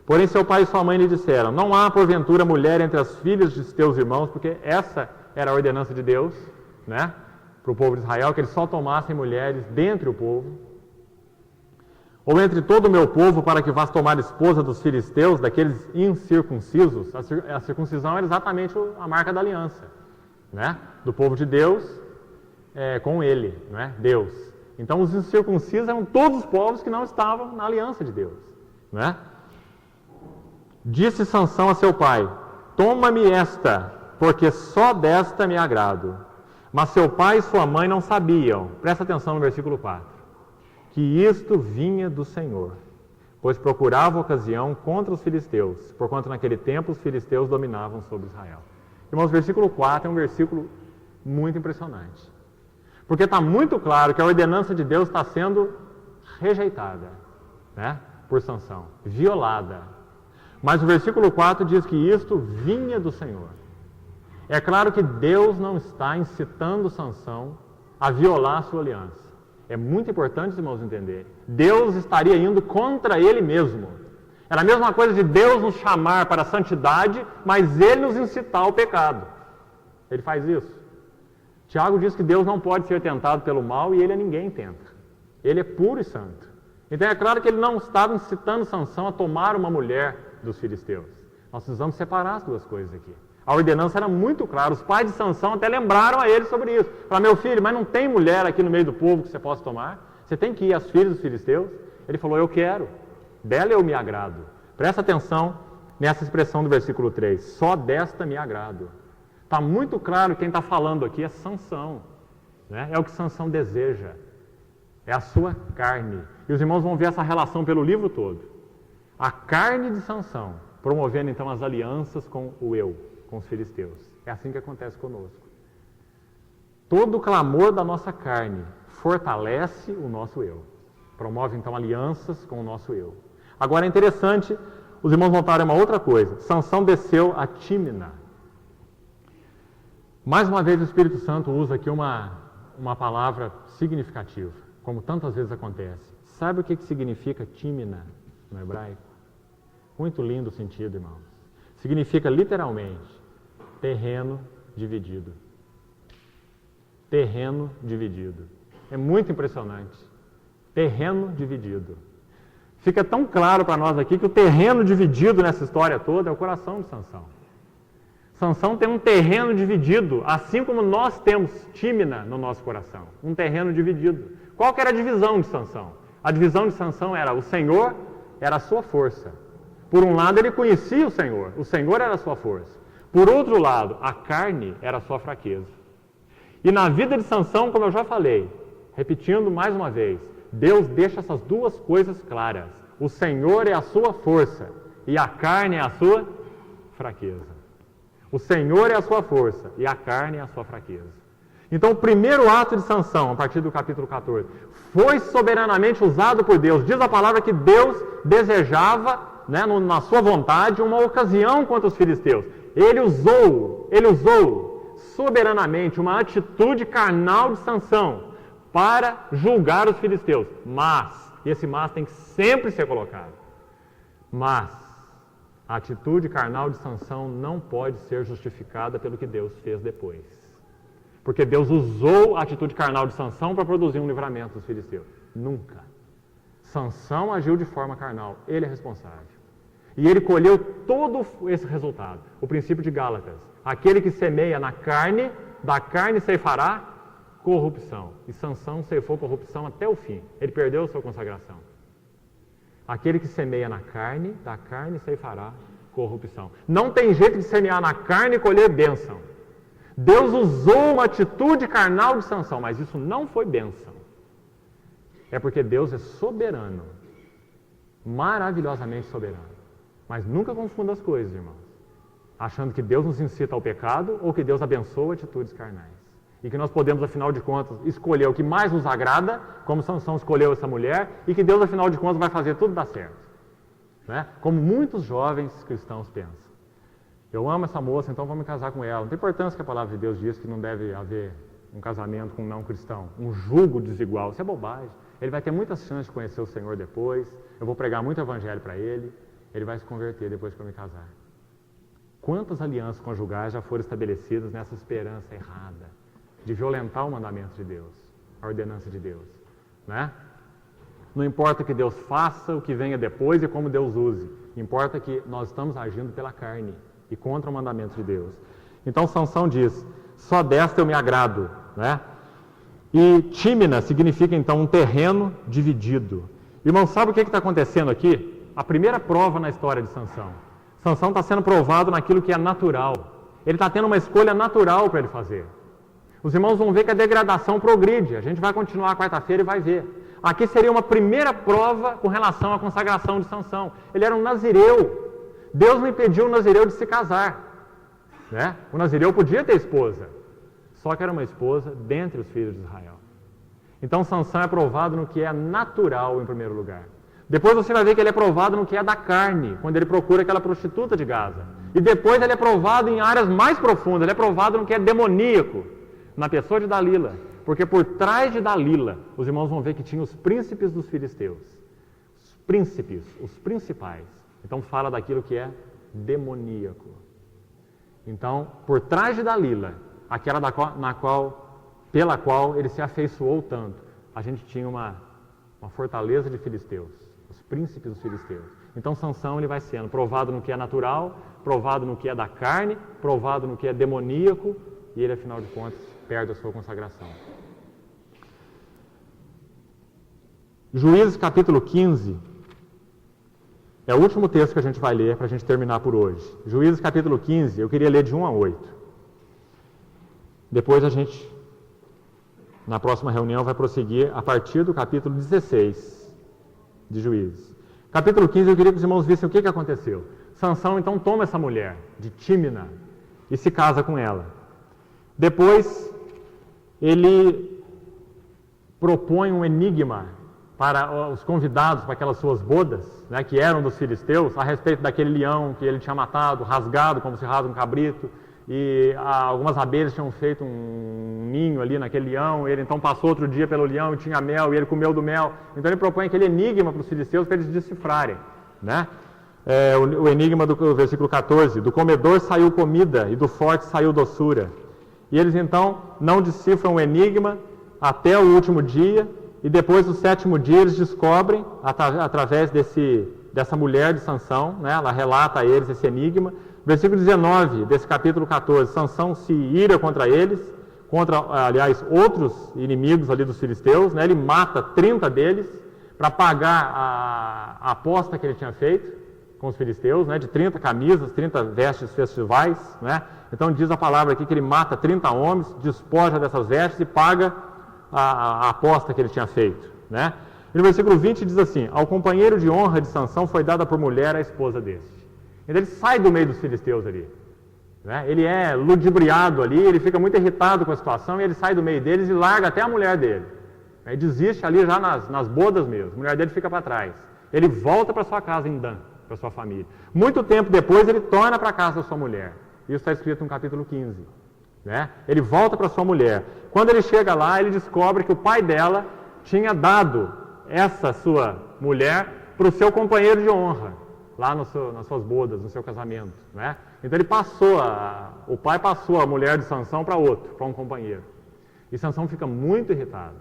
Porém seu pai e sua mãe lhe disseram: não há porventura mulher entre as filhas de teus irmãos, porque essa era a ordenança de Deus, né, para o povo de Israel, que eles só tomassem mulheres dentre o povo. Ou entre todo o meu povo, para que vás tomar esposa dos filisteus, daqueles incircuncisos. A circuncisão era exatamente a marca da aliança, né, do povo de Deus com ele, né, Deus. Então os incircuncisos eram todos os povos que não estavam na aliança de Deus, né? Disse Sansão a seu pai: toma-me esta, porque só desta me agrado. Mas seu pai e sua mãe não sabiam, presta atenção no versículo 4, que isto vinha do Senhor, pois procurava ocasião contra os filisteus, porquanto naquele tempo os filisteus dominavam sobre Israel. Irmãos, o versículo 4 é um versículo muito impressionante, porque está muito claro que a ordenança de Deus está sendo rejeitada. né, por Sansão, violada. Mas o versículo 4 diz que isto vinha do Senhor. É claro que Deus não está incitando Sansão a violar a sua aliança. É muito importante os irmãos entenderem. Deus estaria indo contra ele mesmo. Era a mesma coisa de Deus nos chamar para a santidade, mas ele nos incitar ao pecado. Ele faz isso. Tiago diz que Deus não pode ser tentado pelo mal e ele a ninguém tenta. Ele é puro e santo. Então é claro que ele não estava incitando Sansão a tomar uma mulher dos filisteus. Nós precisamos separar as duas coisas aqui. A ordenança era muito clara. Os pais de Sansão até lembraram a ele sobre isso. Falaram, meu filho, mas não tem mulher aqui no meio do povo que você possa tomar? Você tem que ir às filhas dos filisteus? Ele falou, eu quero. Dela eu me agrado. Presta atenção nessa expressão do versículo 3. Só desta me agrado. Está muito claro que quem está falando aqui é Sansão. Né? É o que Sansão deseja. É a sua carne. E os irmãos vão ver essa relação pelo livro todo. A carne de Sansão, promovendo então as alianças com o eu, com os filisteus. É assim que acontece conosco. Todo o clamor da nossa carne fortalece o nosso eu. Promove então alianças com o nosso eu. Agora é interessante, os irmãos notarem uma outra coisa. Sansão desceu a Tímina. Mais uma vez o Espírito Santo usa aqui uma palavra significativa, como tantas vezes acontece. Sabe o que significa Tímina no hebraico? Muito lindo o sentido, irmãos. Significa literalmente terreno dividido. Terreno dividido. É muito impressionante. Terreno dividido. Fica tão claro para nós aqui que o terreno dividido nessa história toda é o coração de Sansão. Sansão tem um terreno dividido, assim como nós temos Tímina no nosso coração. Um terreno dividido. Qual que era a divisão de Sansão? A divisão de Sansão era o Senhor era a sua força. Por um lado ele conhecia o Senhor era a sua força. Por outro lado, a carne era a sua fraqueza. E na vida de Sansão, como eu já falei, repetindo mais uma vez, Deus deixa essas duas coisas claras. O Senhor é a sua força e a carne é a sua fraqueza. O Senhor é a sua força e a carne é a sua fraqueza. Então o primeiro ato de Sansão, a partir do capítulo 14, foi soberanamente usado por Deus. Diz a palavra que Deus desejava, né, na sua vontade, uma ocasião contra os filisteus. Ele usou soberanamente uma atitude carnal de Sansão para julgar os filisteus. Mas, e esse mas tem que sempre ser colocado, mas a atitude carnal de Sansão não pode ser justificada pelo que Deus fez depois. Porque Deus usou a atitude carnal de Sansão para produzir um livramento dos filisteus. Nunca. Sansão agiu de forma carnal. Ele é responsável. E ele colheu todo esse resultado. O princípio de Gálatas. Aquele que semeia na carne, da carne ceifará corrupção. E Sansão ceifou corrupção até o fim. Ele perdeu a sua consagração. Aquele que semeia na carne, da carne ceifará corrupção. Não tem jeito de semear na carne e colher bênção. Deus usou uma atitude carnal de Sansão, mas isso não foi bênção. É porque Deus é soberano. Maravilhosamente soberano. Mas nunca confunda as coisas, irmãos. Achando que Deus nos incita ao pecado ou que Deus abençoa atitudes carnais. E que nós podemos, afinal de contas, escolher o que mais nos agrada, como Sansão escolheu essa mulher, e que Deus, afinal de contas, vai fazer tudo dar certo. Né? Como muitos jovens cristãos pensam. Eu amo essa moça, então vou me casar com ela. Não tem importância que a palavra de Deus diz que não deve haver um casamento com um não cristão. Um julgo desigual. Isso é bobagem. Ele vai ter muitas chances de conhecer o Senhor depois. Eu vou pregar muito evangelho para ele. Ele vai se converter depois que eu me casar. Quantas alianças conjugais já foram estabelecidas nessa esperança errada de violentar o mandamento de Deus, a ordenança de Deus, né? Não importa o que Deus faça, o que venha depois e como Deus use. Importa que nós estamos agindo pela carne e contra o mandamento de Deus. Então Sansão diz, só desta eu me agrado, né? E Tímina significa então um terreno dividido. Irmão, sabe o que está acontecendo aqui? A primeira prova na história de Sansão. Sansão está sendo provado naquilo que é natural. Ele está tendo uma escolha natural para ele fazer. Os irmãos vão ver que a degradação progride. A gente vai continuar quarta-feira e vai ver. Aqui seria uma primeira prova com relação à consagração de Sansão. Ele era um nazireu. Deus não impediu o nazireu de se casar. Né? O nazireu podia ter esposa. Só que era uma esposa dentre os filhos de Israel. Então Sansão é provado no que é natural em primeiro lugar. Depois você vai ver que ele é provado no que é da carne, quando ele procura aquela prostituta de Gaza. E depois ele é provado em áreas mais profundas, ele é provado no que é demoníaco, na pessoa de Dalila. Porque por trás de Dalila, os irmãos vão ver que tinha os príncipes dos filisteus. Os príncipes, os principais. Então fala daquilo que é demoníaco. Então, por trás de Dalila, aquela pela qual ele se afeiçoou tanto, a gente tinha uma fortaleza de filisteus, os príncipes dos filisteus. Então Sansão ele vai sendo provado no que é natural, provado no que é da carne, provado no que é demoníaco, e ele, afinal de contas, perde a sua consagração. Juízes capítulo 15 é o último texto que a gente vai ler para a gente terminar por hoje. Juízes capítulo 15, eu queria ler de 1 a 8. Depois a gente, na próxima reunião, vai prosseguir a partir do capítulo 16 de Juízes. Capítulo 15, eu queria que os irmãos vissem o que aconteceu. Sansão, então, toma essa mulher de Tímina e se casa com ela. Depois, ele propõe um enigma para os convidados para aquelas suas bodas, né, que eram dos filisteus, a respeito daquele leão que ele tinha matado, rasgado, como se rasga um cabrito, e algumas abelhas tinham feito um ninho ali naquele leão, ele então passou outro dia pelo leão e tinha mel, e ele comeu do mel. Então ele propõe aquele enigma para os filisteus para eles decifrarem, né? O enigma do versículo 14, do comedor saiu comida e do forte saiu doçura. E eles então não decifram o enigma até o último dia, e depois do 7º dia eles descobrem, através dessa mulher de Sansão, né? Ela relata a eles esse enigma. Versículo 19 desse capítulo 14, Sansão se ira contra eles, contra, aliás, outros inimigos ali dos filisteus, né? Ele mata 30 deles para pagar a aposta que ele tinha feito com os filisteus, né? De 30 camisas, 30 vestes festivais, né? Então diz a palavra aqui que ele mata 30 homens, despoja dessas vestes e paga a aposta que ele tinha feito, né? E no versículo 20 diz assim, ao companheiro de honra de Sansão foi dada por mulher a esposa deste. Então ele sai do meio dos filisteus ali, né? Ele é ludibriado ali, ele fica muito irritado com a situação e ele sai do meio deles e larga até a mulher dele. Ele desiste ali já nas bodas mesmo, a mulher dele fica para trás. Ele volta para sua casa em Dan, para sua família. Muito tempo depois ele torna para casa da sua mulher. Isso está escrito no capítulo 15. Né? Ele volta para sua mulher. Quando ele chega lá, ele descobre que o pai dela tinha dado essa sua mulher para o seu companheiro de honra, lá nas suas bodas, no seu casamento. Né? Então ele o pai passou a mulher de Sansão para outro, para um companheiro. E Sansão fica muito irritado.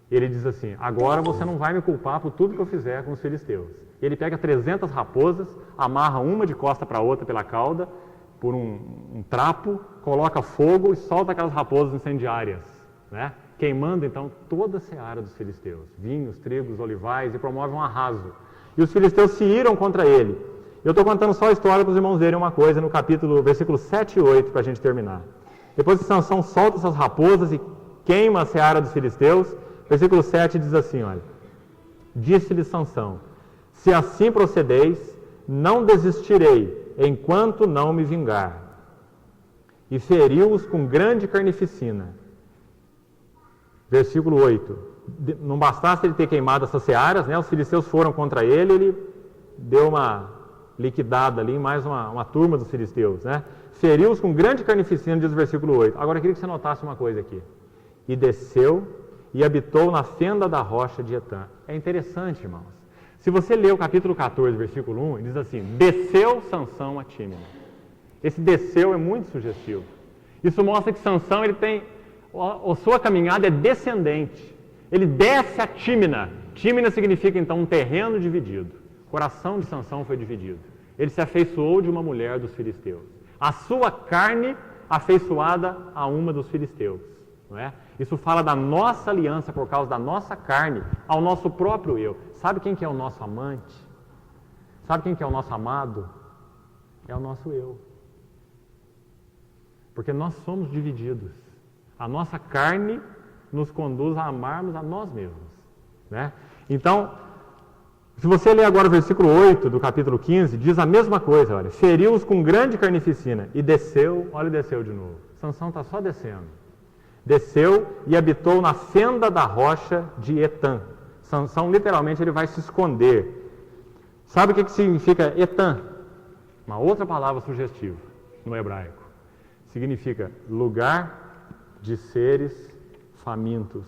Ele diz assim, agora você não vai me culpar por tudo que eu fizer com os filisteus. Ele pega 300 raposas, amarra uma de costa para outra pela cauda, por um trapo, coloca fogo e solta aquelas raposas incendiárias, né? Queimando então toda a seara dos filisteus, vinhos, trigos, olivais, e promove um arraso. E os filisteus se iram contra ele. Eu estou contando só a história para os irmãos verem uma coisa no versículo 7 e 8 para a gente terminar. Depois que Sansão solta essas raposas e queima a seara dos filisteus, versículo 7 diz assim, olha, disse-lhe Sansão, se assim procedeis, não desistirei, enquanto não me vingar. E feriu-os com grande carnificina. Versículo 8. Não bastasse ele ter queimado essas searas, né? Os filisteus foram contra ele, ele deu uma liquidada ali em mais uma turma dos filisteus, né? Feriu-os com grande carnificina, diz o versículo 8. Agora eu queria que você notasse uma coisa aqui. E desceu e habitou na fenda da rocha de Etã. É interessante, irmãos. Se você ler o capítulo 14, versículo 1, diz assim, desceu Sansão a Tímina. Esse desceu é muito sugestivo. Isso mostra que Sansão ele tem, a sua caminhada é descendente. Ele desce a Tímina. Tímina significa então um terreno dividido. O coração de Sansão foi dividido. Ele se afeiçoou de uma mulher dos filisteus. A sua carne afeiçoada a uma dos filisteus. Não é? Isso fala da nossa aliança por causa da nossa carne ao nosso próprio eu. Sabe quem que é o nosso amante? Sabe quem que é o nosso amado? É o nosso eu. Porque nós somos divididos. A nossa carne nos conduz a amarmos a nós mesmos. Né? Então, se você ler agora o versículo 8 do capítulo 15, diz a mesma coisa, olha, feriu-os com grande carnificina e desceu, olha e desceu de novo. Sansão está só descendo. Desceu e habitou na fenda da rocha de Etã. Sansão, literalmente, ele vai se esconder. Sabe o que significa Etan? Uma outra palavra sugestiva no hebraico. Significa lugar de seres famintos.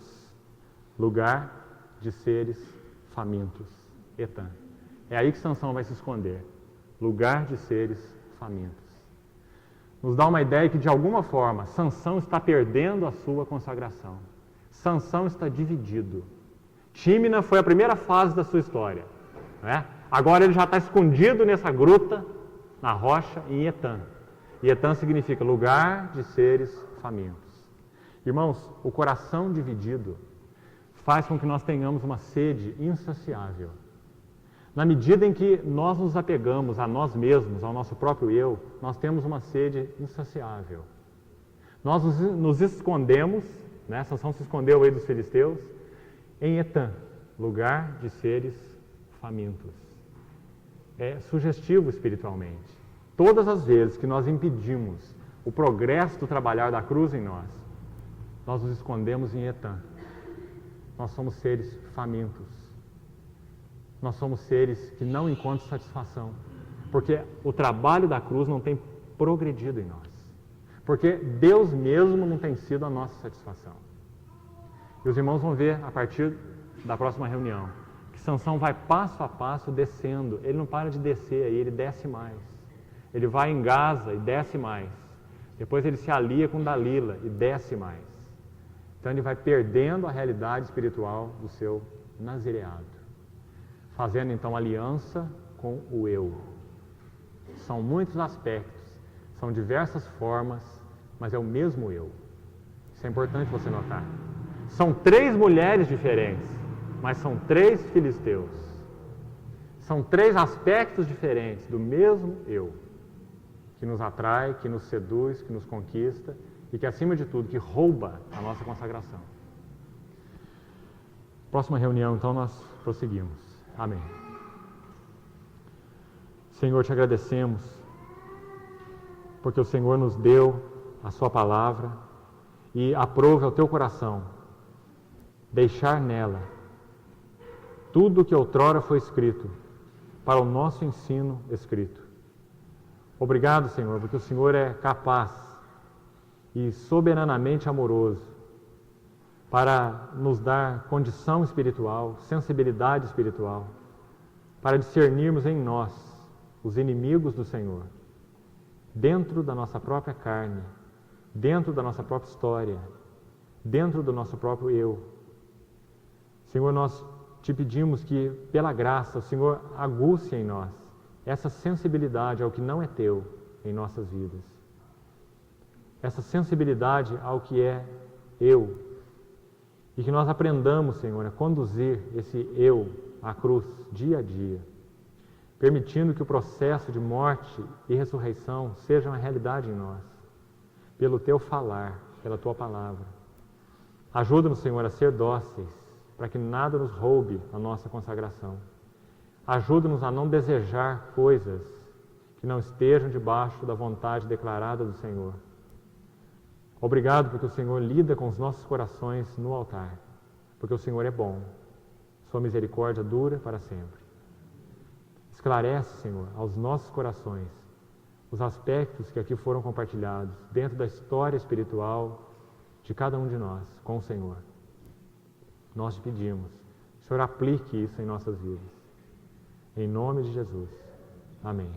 Lugar de seres famintos. Etan. É aí que Sansão vai se esconder. Lugar de seres famintos. Nos dá uma ideia que, de alguma forma, Sansão está perdendo a sua consagração. Sansão está dividido. Tímina foi a primeira fase da sua história. Né? Agora ele já está escondido nessa gruta, na rocha, em Etan. E Etan significa lugar de seres famintos. Irmãos, o coração dividido faz com que nós tenhamos uma sede insaciável. Na medida em que nós nos apegamos a nós mesmos, ao nosso próprio eu, nós temos uma sede insaciável. Nós nos escondemos, né? Sansão se escondeu aí dos filisteus, em Etan, lugar de seres famintos. É sugestivo espiritualmente. Todas as vezes que nós impedimos o progresso do trabalhar da cruz em nós nos escondemos em Etan. Nós somos seres famintos. Nós somos seres que não encontram satisfação. Porque o trabalho da cruz não tem progredido em nós. Porque Deus mesmo não tem sido a nossa satisfação. E os irmãos vão ver, a partir da próxima reunião, que Sansão vai passo a passo descendo. Ele não para de descer aí, ele desce mais. Ele vai em Gaza e desce mais. Depois ele se alia com Dalila e desce mais. Então ele vai perdendo a realidade espiritual do seu nazireado. Fazendo então aliança com o eu. São muitos aspectos, são diversas formas, mas é o mesmo eu. Isso é importante você notar. São 3 mulheres diferentes, mas são 3 filisteus. São 3 aspectos diferentes do mesmo eu, que nos atrai, que nos seduz, que nos conquista e que, acima de tudo, que rouba a nossa consagração. Próxima reunião, então, nós prosseguimos. Amém. Senhor, te agradecemos, porque o Senhor nos deu a sua palavra e aprove ao teu coração deixar nela tudo o que outrora foi escrito para o nosso ensino escrito. Obrigado, Senhor, porque o Senhor é capaz e soberanamente amoroso para nos dar condição espiritual, sensibilidade espiritual, para discernirmos em nós os inimigos do Senhor, dentro da nossa própria carne, dentro da nossa própria história, dentro do nosso próprio eu. Senhor, nós te pedimos que, pela graça, o Senhor aguce em nós essa sensibilidade ao que não é teu em nossas vidas. Essa sensibilidade ao que é eu. E que nós aprendamos, Senhor, a conduzir esse eu à cruz dia a dia, permitindo que o processo de morte e ressurreição seja uma realidade em nós, pelo teu falar, pela tua palavra. Ajuda-nos, Senhor, a ser dóceis, para que nada nos roube a nossa consagração. Ajuda-nos a não desejar coisas que não estejam debaixo da vontade declarada do Senhor. Obrigado porque o Senhor lida com os nossos corações no altar, porque o Senhor é bom, sua misericórdia dura para sempre. Esclarece, Senhor, aos nossos corações os aspectos que aqui foram compartilhados dentro da história espiritual de cada um de nós com o Senhor. Nós te pedimos, o Senhor aplique isso em nossas vidas. Em nome de Jesus. Amém.